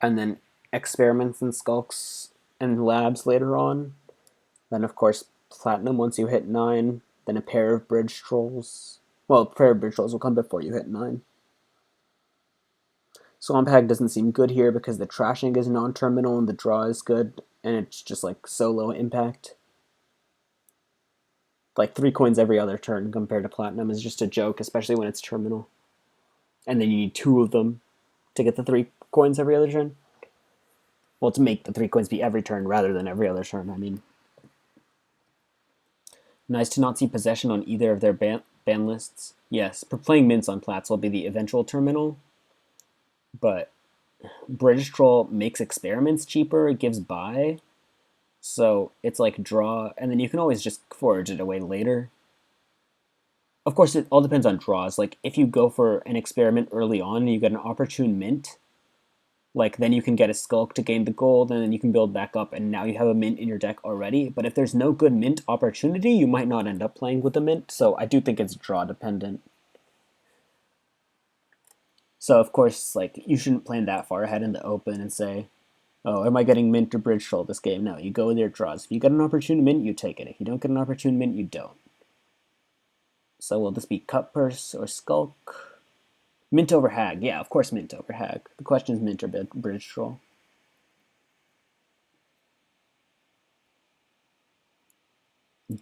Speaker 2: And then Experiments and Skulks and Labs later on. Then, of course, Platinum once you hit 9. Then a pair of Bridge Trolls. Well, a pair of Bridge Trolls will come before you hit 9. Swamp Hag doesn't seem good here because the trashing is non-terminal and the draw is good, and it's just like so low impact. Like 3 coins every other turn compared to Platinum is just a joke, especially when it's terminal. And then you need 2 of them to get the 3 coins every other turn. Well, to make the 3 coins be every turn rather than every other turn, I mean. Nice to not see possession on either of their ban lists. Yes, playing mints on Plats will be the eventual terminal, but British Troll makes experiments cheaper, it gives buy, so it's like draw, and then you can always just forage it away later. Of course, it all depends on draws. Like, if you go for an experiment early on and you get an opportune mint, like, then you can get a Skulk to gain the gold, and then you can build back up, and now you have a mint in your deck already. But if there's no good mint opportunity, you might not end up playing with the mint, so I do think it's draw dependent. So, of course, like, you shouldn't plan that far ahead in the open and say, oh, am I getting mint or bridge troll this game? No, you go with your draws. If you get an opportune mint, you take it. If you don't get an opportune mint, you don't. So will this be cut purse or skulk? Mint over hag. Yeah, of course mint over hag. The question is mint or bridge troll.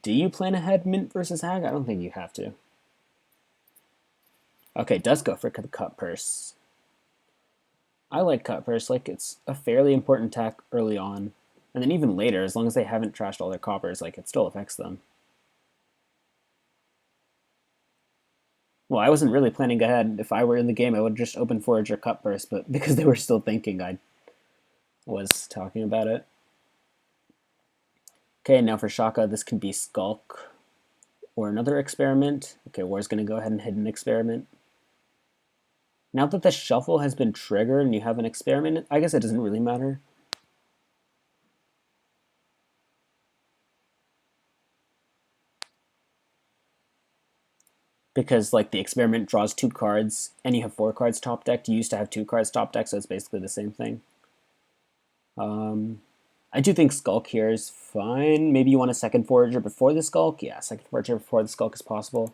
Speaker 2: Do you plan ahead mint versus hag? I don't think you have to. Okay, does go for the cut purse. I like cut purse. Like, it's a fairly important attack early on. And then even later, as long as they haven't trashed all their coppers, like, it still affects them. Well, I wasn't really planning ahead. If I were in the game, I would just open Forage or Cut Purse, but because they were still thinking, I was talking about it. Okay, now for Shaka, this can be Skulk or another experiment. Okay, War's going to go ahead and hit an experiment. Now that the shuffle has been triggered and you have an experiment, I guess it doesn't really matter. Because like the experiment draws 2 cards and you have 4 cards top decked. You used to have 2 cards top decked, so it's basically the same thing. I do think Skulk here is fine. Maybe you want a second Forager before the Skulk. Yeah, second Forager before the Skulk is possible.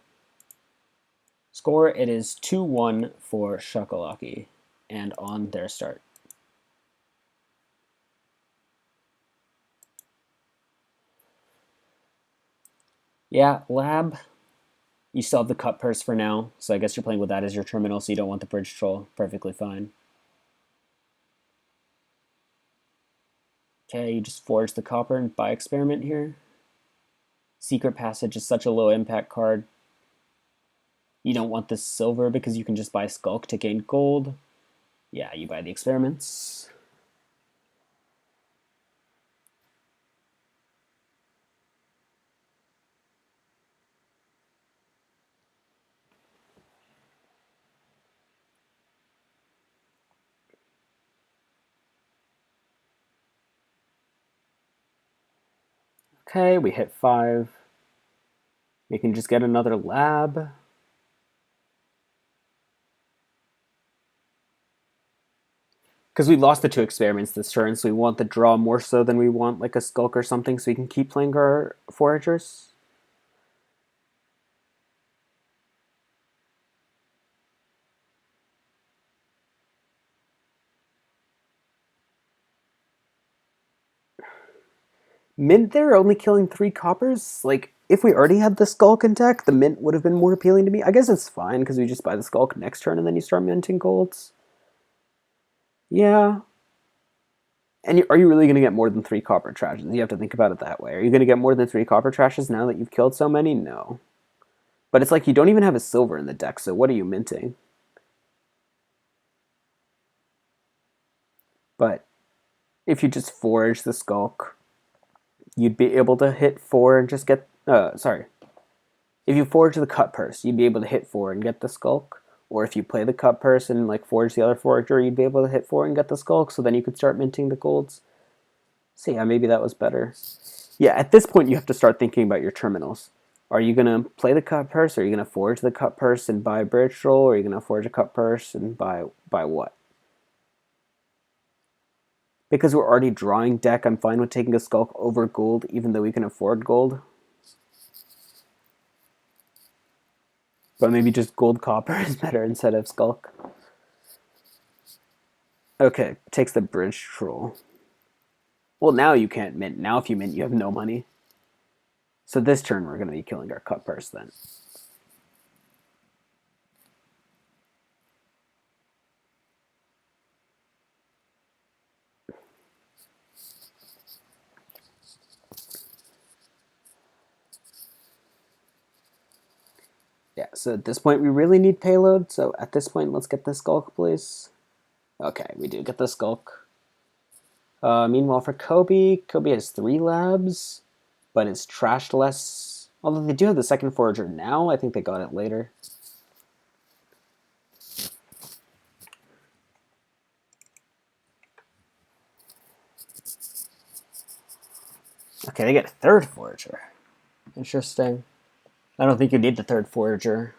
Speaker 2: Score, it is 2-1 for Shakalaki, and on their start. Yeah, Lab, you still have the Cut Purse for now, so I guess you're playing with that as your terminal, so you don't want the Bridge Troll. Perfectly fine. Okay, you just forge the copper and buy experiment here. Secret Passage is such a low impact card. You don't want this silver because you can just buy Skulk to gain gold. Yeah, you buy the experiments. Okay, we hit 5. We can just get another lab. Because we lost the 2 experiments this turn, so we want the draw more so than we want like a skulk or something, so we can keep playing our foragers. Mint there, only killing 3 coppers? Like, if we already had the skulk in deck, the mint would have been more appealing to me. I guess it's fine, because we just buy the skulk next turn and then you start minting golds. Yeah. And are you really going to get more than 3 copper trashes? You have to think about it that way. Are you going to get more than 3 copper trashes now that you've killed so many? No. But it's like you don't even have a silver in the deck, so what are you minting? But if you just forage the skulk, you'd be able to hit 4 and just get... sorry. If you forage the cut purse, you'd be able to hit 4 and get the skulk. Or if you play the cut purse and like forge the other forager, you'd be able to hit 4 and get the skulk, so then you could start minting the golds. So yeah, maybe that was better. Yeah, at this point you have to start thinking about your terminals. Are you going to play the cut purse, or are you going to forge the cut purse and buy a bridge troll, or are you going to forge a cut purse and buy what? Because we're already drawing deck, I'm fine with taking a skulk over gold, even though we can afford gold. But maybe just gold copper is better instead of skulk. Okay, takes the bridge troll. Well, now you can't mint. Now if you mint, you have no money. So this turn we're going to be killing our cut purse then. Yeah, so at this point we really need payload, so at this point let's get the skulk, please. Okay, we do get the skulk. Meanwhile for Kobe has 3 labs, but it's trashed less. Although they do have the second forager now, I think they got it later. Okay, they get a third forager. Interesting. I don't think you need the third forager.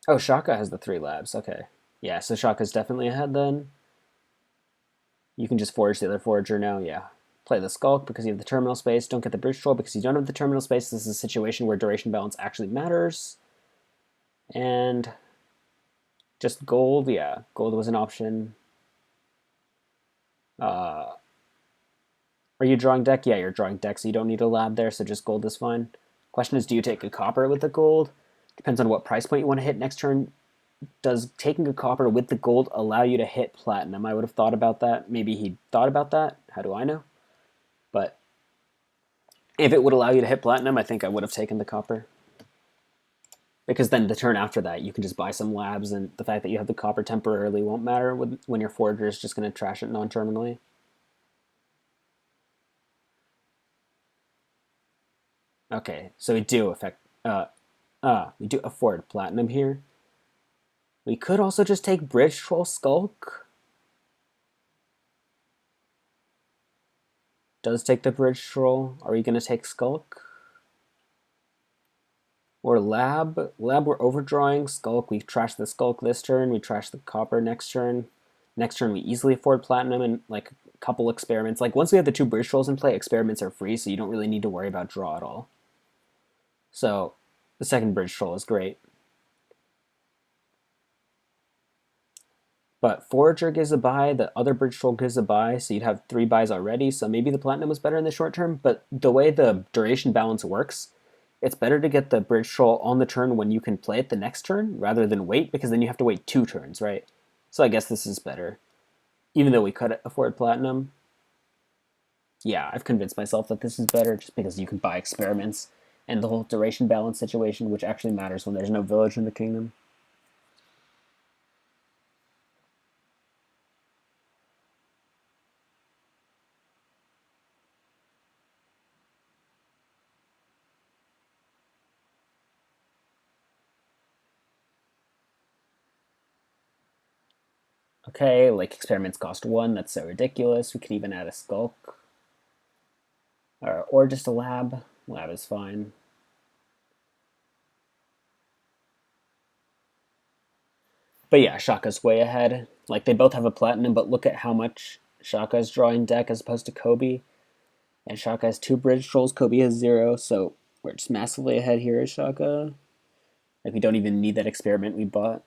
Speaker 2: Oh, Shaka has the 3 labs. Okay. Yeah, so Shaka's definitely ahead then. You can just forage the other forager now, yeah. Play the Skulk because you have the terminal space. Don't get the Bridge Troll because you don't have the terminal space. This is a situation where duration balance actually matters. And just gold, yeah. Gold was an option. Are you drawing deck? Yeah, you're drawing deck, so you don't need a lab there, so just gold is fine. Question is, do you take a copper with the gold? Depends on what price point you want to hit next turn. Does taking a copper with the gold allow you to hit platinum? I would have thought about that. Maybe he thought about that. How do I know? But if it would allow you to hit platinum, I think I would have taken the copper. Because then the turn after that, you can just buy some labs, and the fact that you have the copper temporarily won't matter when your forager is just going to trash it non-terminally. Okay, so we do we do afford platinum here. We could also just take Bridge Troll Skulk. Does take the Bridge Troll. Are we going to take Skulk? Or Lab? Lab we're overdrawing. Skulk, we trash the Skulk this turn. We trash the Copper next turn. Next turn we easily afford Platinum and like a couple experiments. Like once we have the 2 Bridge Trolls in play, experiments are free, so you don't really need to worry about draw at all. So the second Bridge Troll is great. But Forager gives a buy, the other Bridge Troll gives a buy, so you'd have 3 buys already, so maybe the Platinum was better in the short term, but the way the duration balance works, it's better to get the Bridge Troll on the turn when you can play it the next turn, rather than wait, because then you have to wait 2 turns, right? So I guess this is better. Even though we could afford Platinum. Yeah, I've convinced myself that this is better, just because you can buy experiments, and the whole duration balance situation, which actually matters when there's no village in the kingdom. Okay, like experiments cost 1, that's so ridiculous. We could even add a skulk. Or just a lab. Lab is fine. But yeah, Shaka's way ahead. Like, they both have a platinum, but look at how much Shaka's drawing deck as opposed to Kobe. And Shaka has 2 bridge trolls, Kobe has 0, so we're just massively ahead here as Shaka. Like, we don't even need that experiment we bought.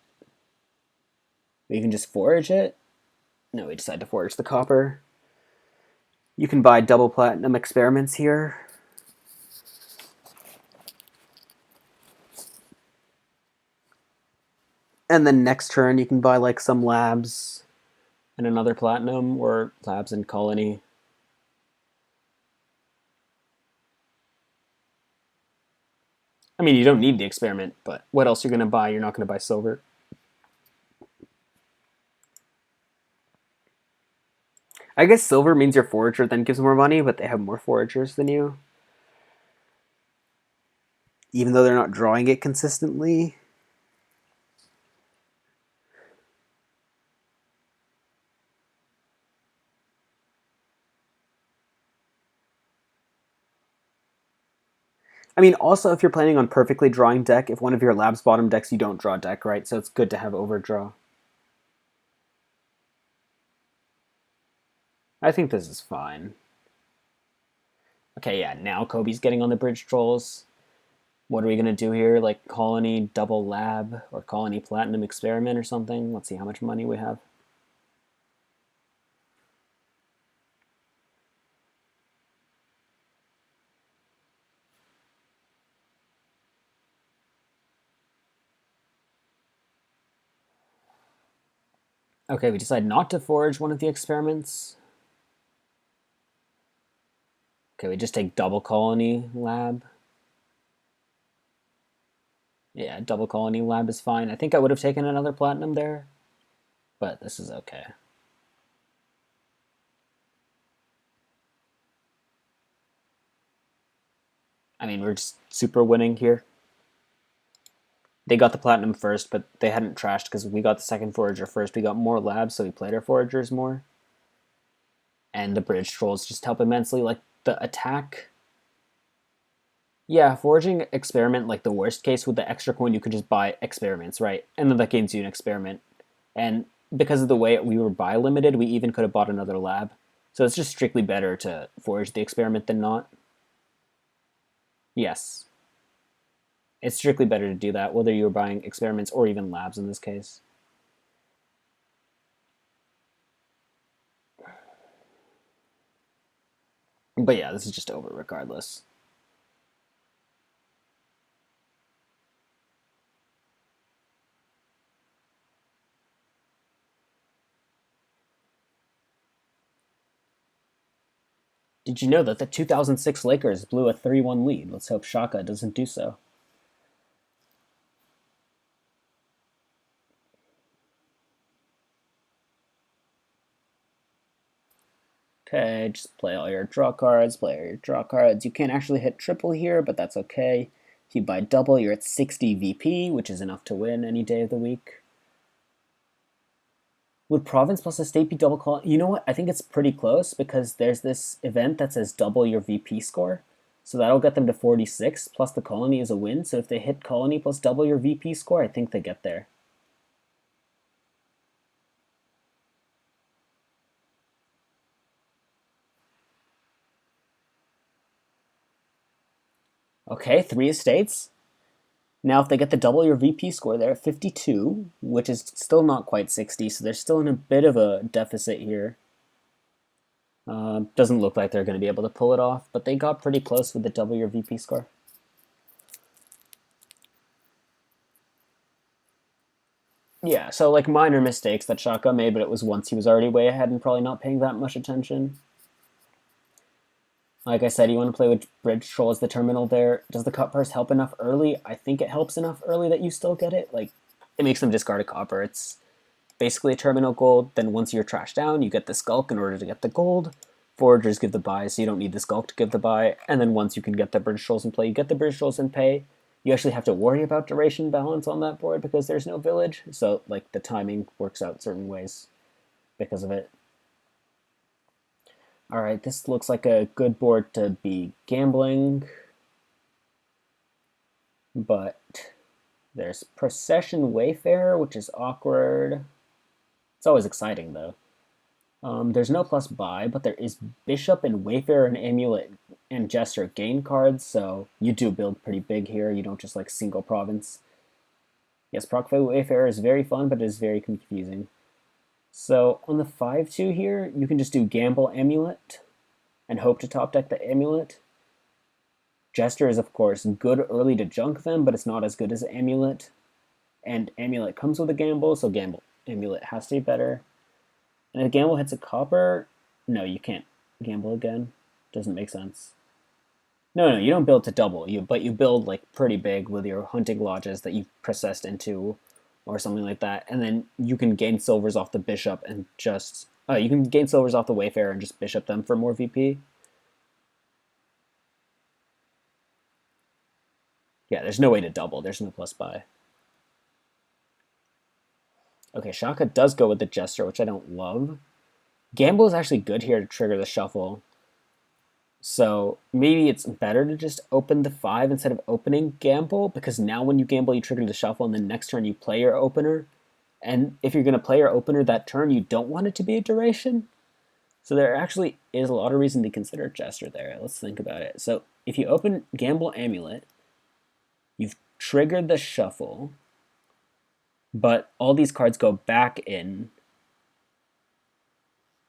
Speaker 2: We can just forage it. No, we decide to forage the copper. You can buy double platinum experiments here. And then next turn you can buy like some labs and another platinum, or labs and colony. I mean, you don't need the experiment, but what else you're going to buy? You're not going to buy silver. I guess silver means your forager then gives more money, but they have more foragers than you. Even though they're not drawing it consistently. I mean, also, if you're planning on perfectly drawing deck, if one of your lab's bottom decks you don't draw deck, right? So it's good to have overdraw. I think this is fine. Okay, yeah, now Kobe's getting on the bridge trolls. What are we going to do here? Like colony double lab or colony platinum experiment or something? Let's see how much money we have. Okay, we decide not to forage one of the experiments. Okay, we just take double colony lab. Yeah, double colony lab is fine. I think I would have taken another platinum there, but this is okay. I mean, we're just super winning here. They got the platinum first, but they hadn't trashed because we got the second forager first. We got more labs, so we played our foragers more. And the bridge trolls just help immensely. Like, the attack. Yeah, foraging experiment, like the worst case with the extra coin, you could just buy experiments, right? And then that gains you an experiment. And because of the way we were buy limited, we even could have bought another lab. So it's just strictly better to forage the experiment than not. Yes. It's strictly better to do that, whether you were buying experiments or even labs in this case. But yeah, this is just over regardless. Did you know that the 2006 Lakers blew a 3-1 lead? Let's hope Shaka doesn't do so. Okay, just play all your draw cards, play all your draw cards. You can't actually hit triple here, but that's okay. If you buy double, you're at 60 VP, which is enough to win any day of the week. Would Province plus Estate be double call? You know what? I think it's pretty close because there's this event that says double your VP score. So that'll get them to 46, plus the Colony is a win. So if they hit Colony plus double your VP score, I think they get there. Okay, 3 estates. Now, if they get the double your VP score, they're at 52, which is still not quite 60, so they're still in a bit of a deficit here. Doesn't look like they're going to be able to pull it off, but they got pretty close with the double your VP score. Yeah, so like minor mistakes that Shaka made, but it was once he was already way ahead and probably not paying that much attention. Like I said, you want to play with Bridge Troll as the terminal there. Does the cut purse help enough early? I think it helps enough early that you still get it. Like, it makes them discard a copper. It's basically a terminal gold. Then once you're trashed down, you get the Skulk in order to get the gold. Foragers give the buy, so you don't need the Skulk to give the buy. And then once you can get the Bridge Trolls in play, you get the Bridge Trolls in pay. You actually have to worry about duration balance on that board because there's no village. So, like, the timing works out certain ways because of it. Alright, this looks like a good board to be gambling, but There's Procession Wayfarer, which is awkward. It's always exciting, though. There's no plus buy, but there is Bishop and Wayfarer and Amulet and Jester gain cards, so you do build pretty big here. You don't just like single province. Yes, Proc Wayfarer is very fun, but it is very confusing. So on the 5-2 here, you can just do Gamble Amulet and hope to top deck the Amulet. Jester is, of course, good early to junk them, but it's not as good as Amulet. And Amulet comes with a Gamble, so Gamble Amulet has to be better. And if Gamble hits a copper, no, you can't Gamble again. Doesn't make sense. No, you don't build to double, but you build like pretty big with your hunting lodges that you processed into or something like that. And then you can gain silvers off the bishop and just you can gain silvers off the Wayfarer and just bishop them for more VP. Yeah, there's no way to double. There's no plus buy. Okay, Shaka does go with the Jester, which I don't love. Gamble is actually good here to trigger the shuffle. So maybe it's better to just open the 5 instead of opening Gamble, because now when you Gamble, you trigger the shuffle, and then next turn you play your opener. And if you're going to play your opener that turn, you don't want it to be a duration. So there actually is a lot of reason to consider Jester there. Let's think about it. So if you open Gamble Amulet, you've triggered the shuffle, but all these cards go back in.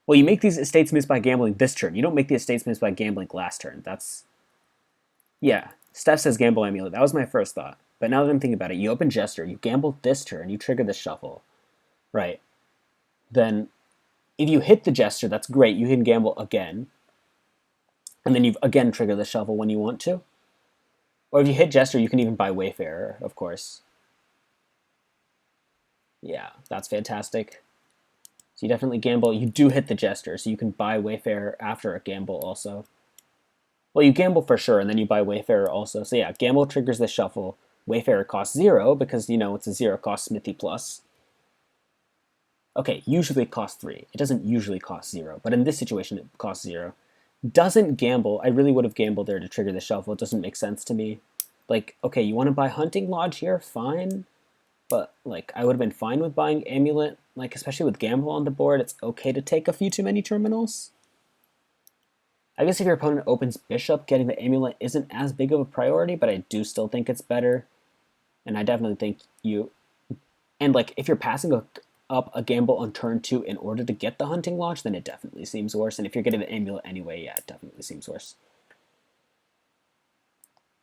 Speaker 2: Well, you make these estates miss by gambling this turn. You don't make the estates miss by gambling last turn. That's... Yeah, Steph says Gamble Amulet. That was my first thought. But now that I'm thinking about it, you open Jester, you gamble this turn, you trigger the shuffle. Right. Then, if you hit the Jester, that's great. You can gamble again. And then you've again triggered the shuffle when you want to. Or if you hit Jester, you can even buy Wayfarer, of course. Yeah, that's fantastic. So you definitely gamble. You do hit the Jester, so you can buy Wayfarer after a gamble also. Well, you gamble for sure, and then you buy Wayfarer also. So yeah, gamble triggers the shuffle. Wayfarer costs 0 because, you know, it's a 0-cost Smithy plus. Okay, usually it costs 3. It doesn't usually cost 0, but in this situation it costs 0. Doesn't gamble. I really would have gambled there to trigger the shuffle. It doesn't make sense to me. Like, okay, you want to buy Hunting Lodge here? Fine. But, like, I would have been fine with buying Amulet. Like, especially with Gamble on the board, it's okay to take a few too many terminals. I guess if your opponent opens Bishop, getting the Amulet isn't as big of a priority, but I do still think it's better. And I definitely think you... And, like, if you're passing up a Gamble on turn 2 in order to get the Hunting Lodge, then it definitely seems worse. And if you're getting the Amulet anyway, yeah, it definitely seems worse.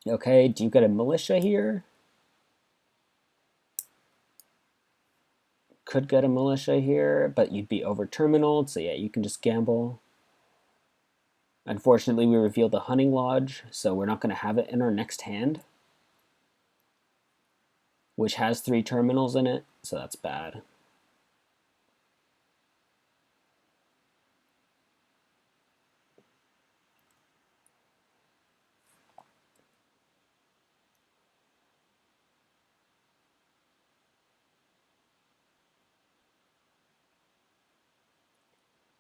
Speaker 2: Okay, do you get a Militia here? Could get a Militia here, but you'd be over terminaled, so yeah, you can just gamble. Unfortunately, we revealed the Hunting Lodge, so we're not going to have it in our next hand, which has 3 terminals in it, so that's bad.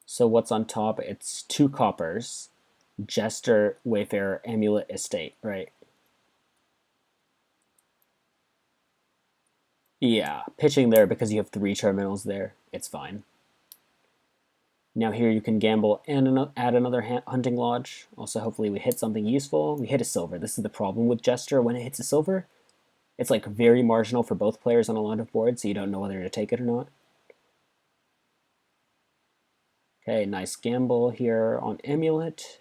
Speaker 2: So what's on top? It's 2 coppers, Jester, Wayfarer, Amulet, Estate, right? Yeah, pitching there because you have 3 terminals there. It's fine. Now here you can gamble and add another Hunting Lodge. Also, hopefully we hit something useful. We hit a silver. This is the problem with Jester. When it hits a silver, it's like very marginal for both players on a lot of boards, so you don't know whether to take it or not. Okay, nice gamble here on Amulet.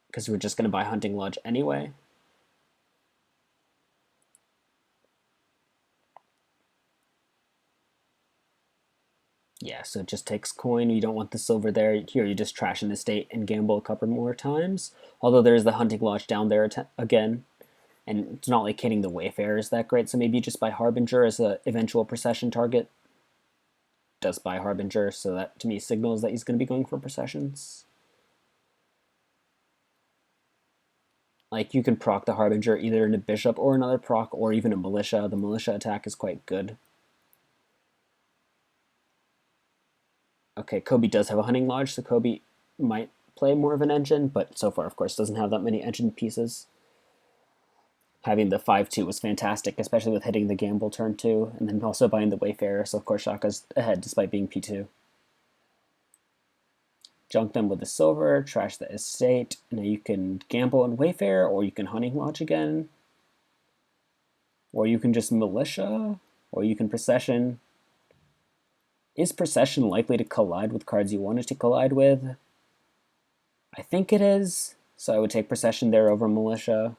Speaker 2: Because we're just going to buy Hunting Lodge anyway. Yeah, so it just takes coin. You don't want the silver there. Here you just trash an estate and gamble a couple more times. Although there's the Hunting Lodge down there again. And it's not like hitting the Wayfarer is that great, so maybe you just buy Harbinger as an eventual procession target. Does buy Harbinger, so that to me signals that he's going to be going for processions. Like, you can proc the Harbinger either in a Bishop or another proc, or even a Militia. The Militia attack is quite good. Okay, Kobe does have a Hunting Lodge, so Kobe might play more of an engine, but so far, of course, doesn't have that many engine pieces. having the 5-2 was fantastic, especially with hitting the gamble turn 2, and then also buying the Wayfarer, so of course Shaka's ahead despite being P2. Junk them with the silver, trash the estate. Now you can gamble and Wayfarer, or you can Hunting Lodge again. Or you can just Militia, or you can Procession. Is Procession likely to collide with cards you want it to collide with? I think it is, so I would take Procession there over Militia.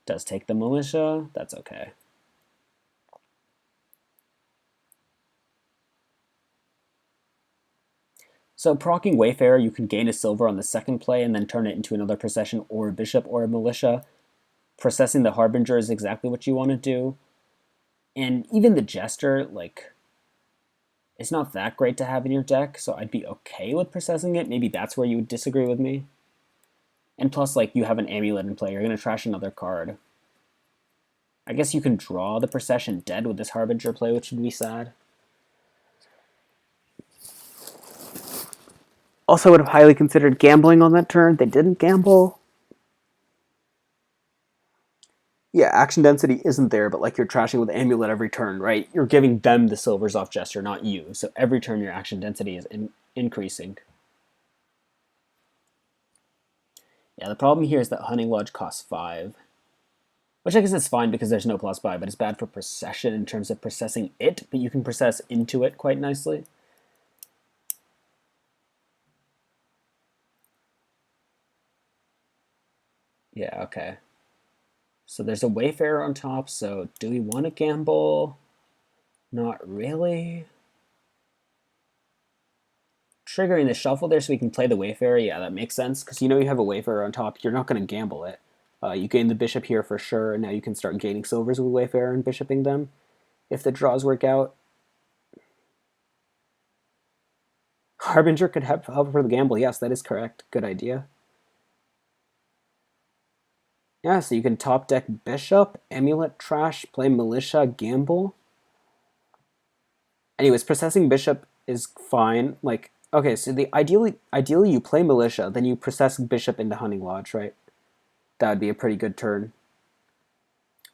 Speaker 2: Does take the Militia, that's okay. So proccing Wayfarer, you can gain a silver on the second play and then turn it into another Procession or a Bishop or a Militia. Processing the Harbinger is exactly what you want to do. And even the Jester, like, it's not that great to have in your deck, so I'd be okay with processing it. Maybe that's where you would disagree with me. And plus, like, you have an Amulet in play, you're going to trash another card. I guess you can draw the Procession dead with this Harbinger play, which would be sad. Also would have highly considered gambling on that turn. They didn't gamble. Yeah, action density isn't there, but like you're trashing with Amulet every turn, right? You're giving them the silvers off Jester, not you. So every turn your action density is increasing. Yeah, the problem here is that Hunting Lodge costs 5. Which I guess is fine because there's no +5, but it's bad for procession in terms of processing it, but you can process into it quite nicely. Yeah, okay. So there's a Wayfarer on top, so do we want to gamble? Not really. Triggering the shuffle there so we can play the Wayfarer, yeah, that makes sense, because you know you have a Wayfarer on top, you're not going to gamble it. You gain the Bishop here for sure, and now you can start gaining silvers with Wayfarer and Bishoping them, if the draws work out. Harbinger could help for the gamble, yes, that is correct, good idea. Yeah, so you can top deck Bishop, Amulet trash, play Militia, gamble. Anyways, processing Bishop is fine. Like, okay, so the ideally you play Militia, then you process Bishop into Hunting Lodge, right? That would be a pretty good turn.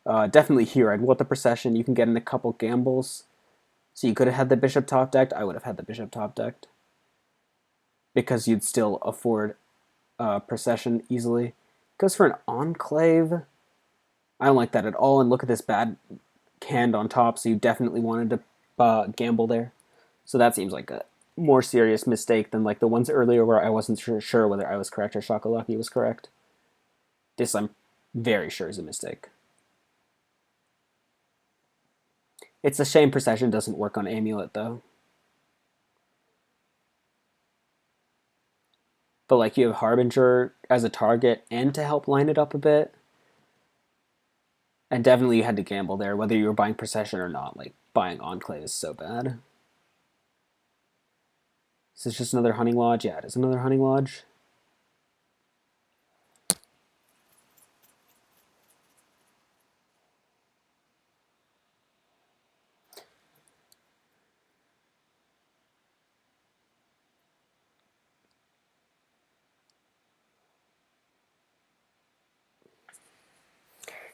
Speaker 2: Definitely here, I'd want the procession. You can get in a couple gambles. So you could have had the Bishop top decked. I would have had the Bishop top decked. Because you'd still afford procession easily. Goes for an Enclave. I don't like that at all, and look at this bad hand on top, so you definitely wanted to gamble there. So that seems like a more serious mistake than like the ones earlier where I wasn't sure whether I was correct or Shakalaki was correct. This I'm very sure is a mistake. It's a shame procession doesn't work on Amulet though. But like you have Harbinger as a target and to help line it up a bit. And definitely you had to gamble there, whether you were buying procession or not. Like buying Enclave is so bad. Is this just another Hunting Lodge? Yeah, it is another Hunting Lodge.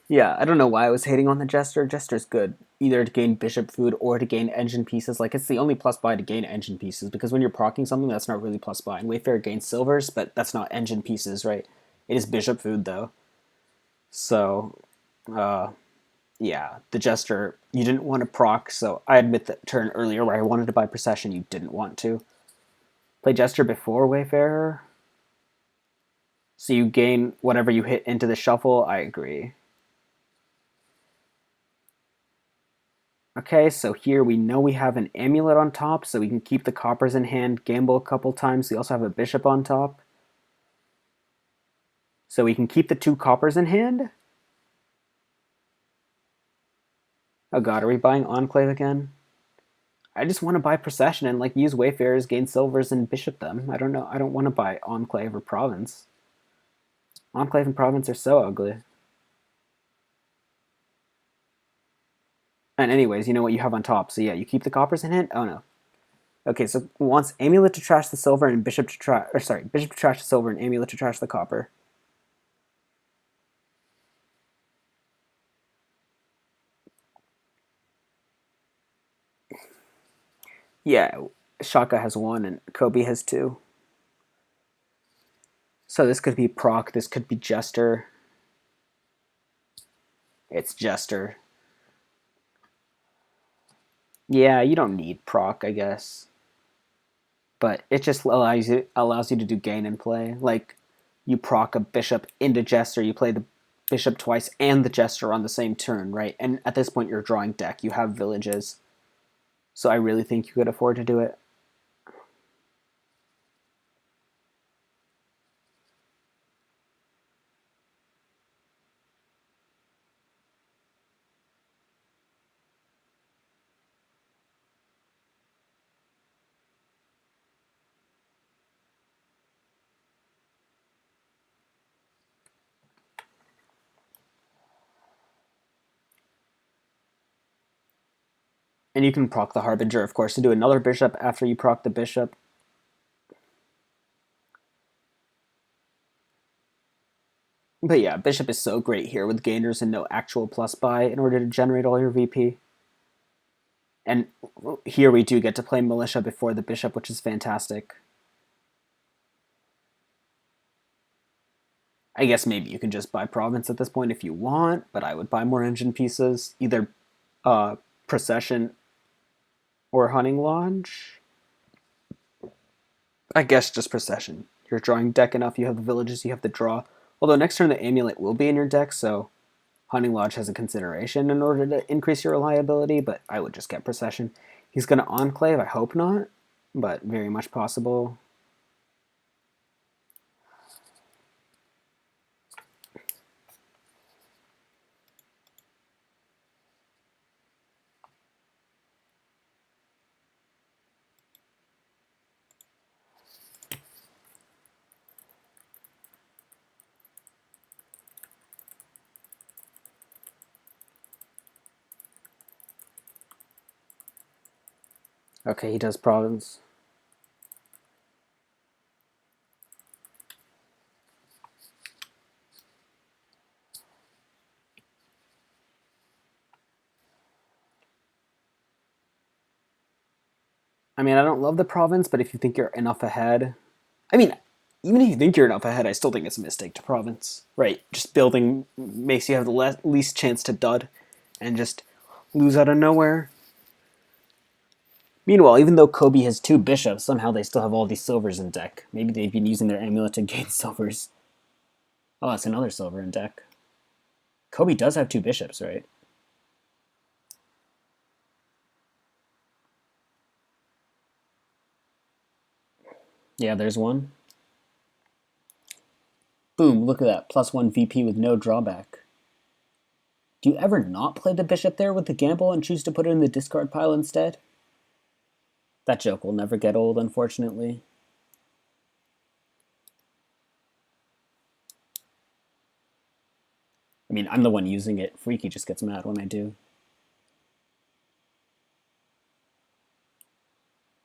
Speaker 2: Yeah, I don't know why I was hating on the Jester. Jester's good, either to gain Bishop food or to gain engine pieces. Like, it's the only plus buy to gain engine pieces, because when you're proccing something, that's not really plus buy. And Wayfarer gains silvers, but that's not engine pieces, right? It is Bishop food, though. So, yeah, the Jester, you didn't want to proc, so I admit that turn earlier where I wanted to buy Procession, you didn't want to. Play Jester before Wayfarer, so you gain whatever you hit into the shuffle. I agree. Okay, so here we know we have an Amulet on top, so we can keep the coppers in hand, gamble a couple times. We also have a Bishop on top. So we can keep the 2 coppers in hand. Oh god, are we buying Enclave again? I just want to buy Procession and like use Wayfarers, gain silvers, and Bishop them. I don't know. I don't want to buy Enclave or Province. Enclave and Province are so ugly. And anyways, you know what you have on top. So yeah, you keep the coppers in hand. Oh no. Okay, so wants Amulet to trash the silver and Bishop to trash, or sorry, Bishop to trash the silver and Amulet to trash the copper. Yeah, Shaka has 1 and Kobe has 2. So this could be proc, this could be Jester. It's Jester. Yeah, you don't need proc, I guess. But it just allows you to do gain and play. Like, you proc a bishop into Jester, you play the bishop twice and the Jester on the same turn, right? And at this point, you're drawing deck. You have villages. So I really think you could afford to do it. And you can proc the Harbinger, of course, to do another bishop after you proc the bishop. But yeah, bishop is so great here with gainers and no actual plus buy in order to generate all your VP. And here we do get to play militia before the bishop, which is fantastic. I guess maybe you can just buy province at this point if you want, but I would buy more engine pieces, either procession or hunting lodge. I guess just procession. You're drawing deck enough, you have the villages, you have the draw. Although next turn the amulet will be in your deck, so hunting lodge has a consideration in order to increase your reliability, but I would just get procession. He's going to enclave, I hope not, but very much possible. Okay, he does province. I mean, I don't love the province, but if you think you're enough ahead, I mean, even if you think you're enough ahead, I still think it's a mistake to province. Right? Just building makes you have the least chance to dud and just lose out of nowhere. Meanwhile, even though Kobe has 2 bishops, somehow they still have all these silvers in deck. Maybe they've been using their amulet to gain silvers. Oh, that's another silver in deck. Kobe does have 2 bishops, right? Yeah, there's one. Boom, look at that. +1 VP with no drawback. Do you ever not play the bishop there with the gamble and choose to put it in the discard pile instead? That joke will never get old, unfortunately. I mean, I'm the one using it. Freaky just gets mad when I do.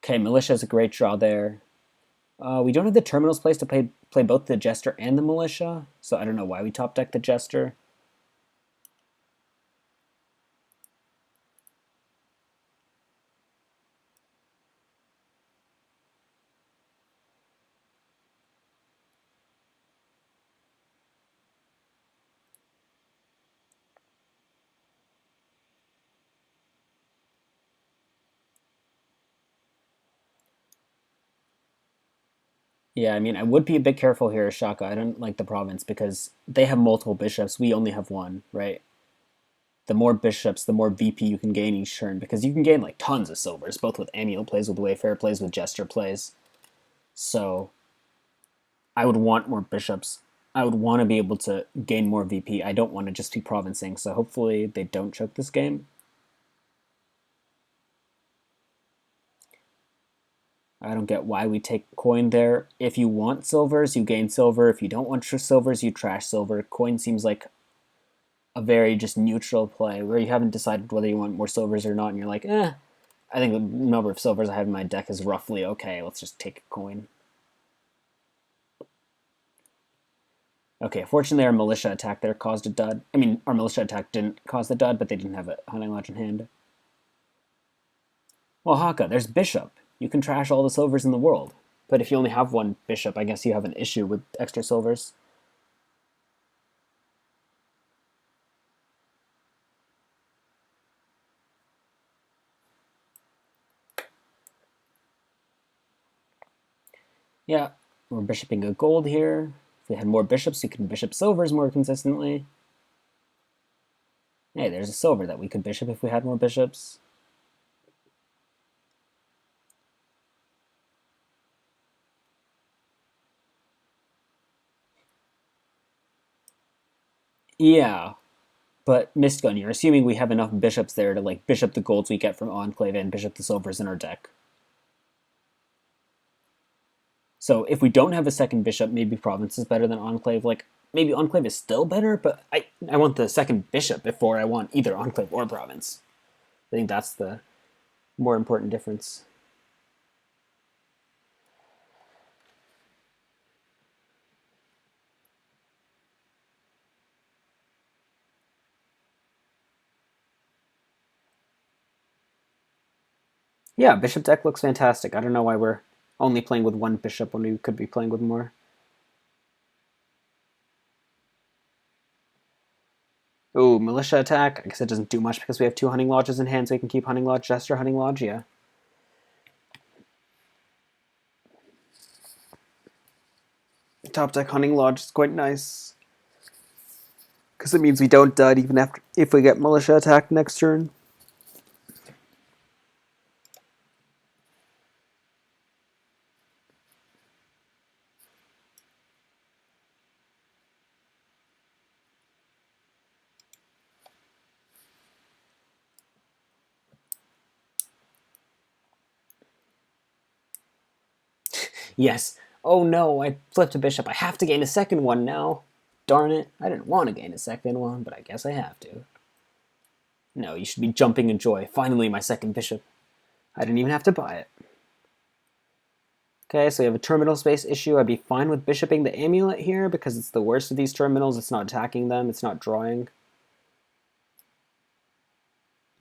Speaker 2: Okay, Militia is a great draw there. We don't have the terminals placed to play both the Jester and the Militia, so I don't know why we top deck the Jester. Yeah, I mean, I would be a bit careful here, Shaka. I don't like the province because they have multiple bishops. We only have one, right? The more bishops, the more VP you can gain each turn because you can gain like tons of silvers, both with Amiel plays, with Wayfarer plays, with Jester plays. So I would want more bishops. I would want to be able to gain more VP. I don't want to just be provincing, so hopefully they don't choke this game. I don't get why we take coin there. If you want silvers, you gain silver. If you don't want silvers, you trash silver. Coin seems like a very just neutral play where you haven't decided whether you want more silvers or not, and you're like, I think the number of silvers I have in my deck is roughly okay. Let's just take a coin. Okay, fortunately our militia attack there caused a dud. I mean, our militia attack didn't cause the dud, but they didn't have a hunting lodge in hand. Well, Haka, there's bishop. You can trash all the silvers in the world. But if you only have one bishop, I guess you have an issue with extra silvers. Yeah, we're bishoping a gold here. If we had more bishops, you can bishop silvers more consistently. Hey, there's a silver that we could bishop if we had more bishops. Yeah, but Mistgun, you're assuming we have enough bishops there to like bishop the golds we get from Enclave and bishop the silvers in our deck. So if we don't have a second bishop, maybe Province is better than Enclave. Like maybe Enclave is still better, but I want the second bishop before I want either Enclave or Province. I think that's the more important difference. Yeah, bishop deck looks fantastic. I don't know why we're only playing with one bishop when we could be playing with more. Ooh, militia attack. I guess it doesn't do much because we have two hunting lodges in hand, so we can keep hunting lodge, jester, hunting lodge. Yeah. Top deck hunting lodge is quite nice because it means we don't dud even after if we get militia attacked next turn. Yes. Oh no, I flipped a bishop. I have to gain a second one now. Darn it. I didn't want to gain a second one, but I guess I have to. No, you should be jumping in joy. Finally, my second bishop. I didn't even have to buy it. Okay, so we have a terminal space issue. I'd be fine with bishoping the amulet here because it's the worst of these terminals. It's not attacking them. It's not drawing.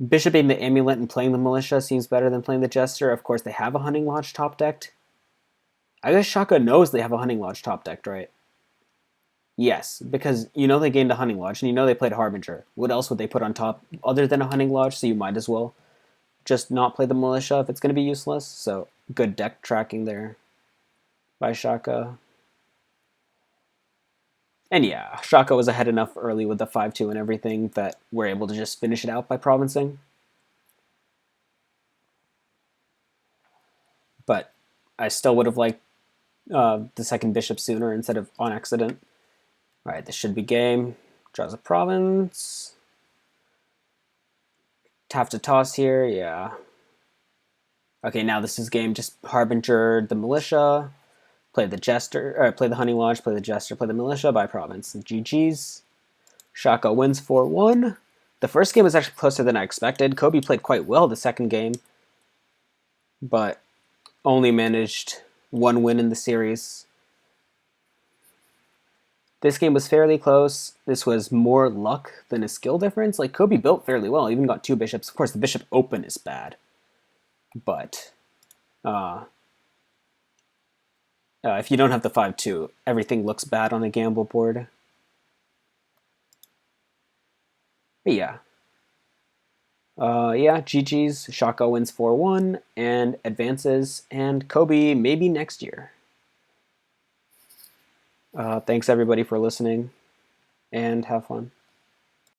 Speaker 2: Bishoping the amulet and playing the militia seems better than playing the jester. Of course, they have a hunting lodge top decked. I guess Shaka knows they have a hunting lodge top decked, right? Yes, because you know they gained a hunting lodge, and you know they played Harbinger. What else would they put on top other than a hunting lodge? So you might as well just not play the militia if it's going to be useless. So good deck tracking there by Shaka. And yeah, Shaka was ahead enough early with the 5-2 and everything that we're able to just finish it out by provincing. But I still would have liked the second bishop sooner instead of on accident. All right, this should be game. Draws a province. Have to toss here, yeah. Okay, now this is game. Just Harbinger the militia. Play the jester, or play the hunting lodge, play the jester, play the militia by province. GG's. Shaka wins 4-1. The first game was actually closer than I expected. Kobe played quite well the second game, but only managed one win in the series. This game was fairly close. This was more luck than a skill difference. Like, Kobe built fairly well. He even got two bishops. Of course, the bishop open is bad. But if you don't have the 5-2, everything looks bad on a gamble board. But yeah. Yeah, GG's. Shaka wins 4-1 and advances. And Kobe maybe next year. Thanks, everybody, for listening. And have fun.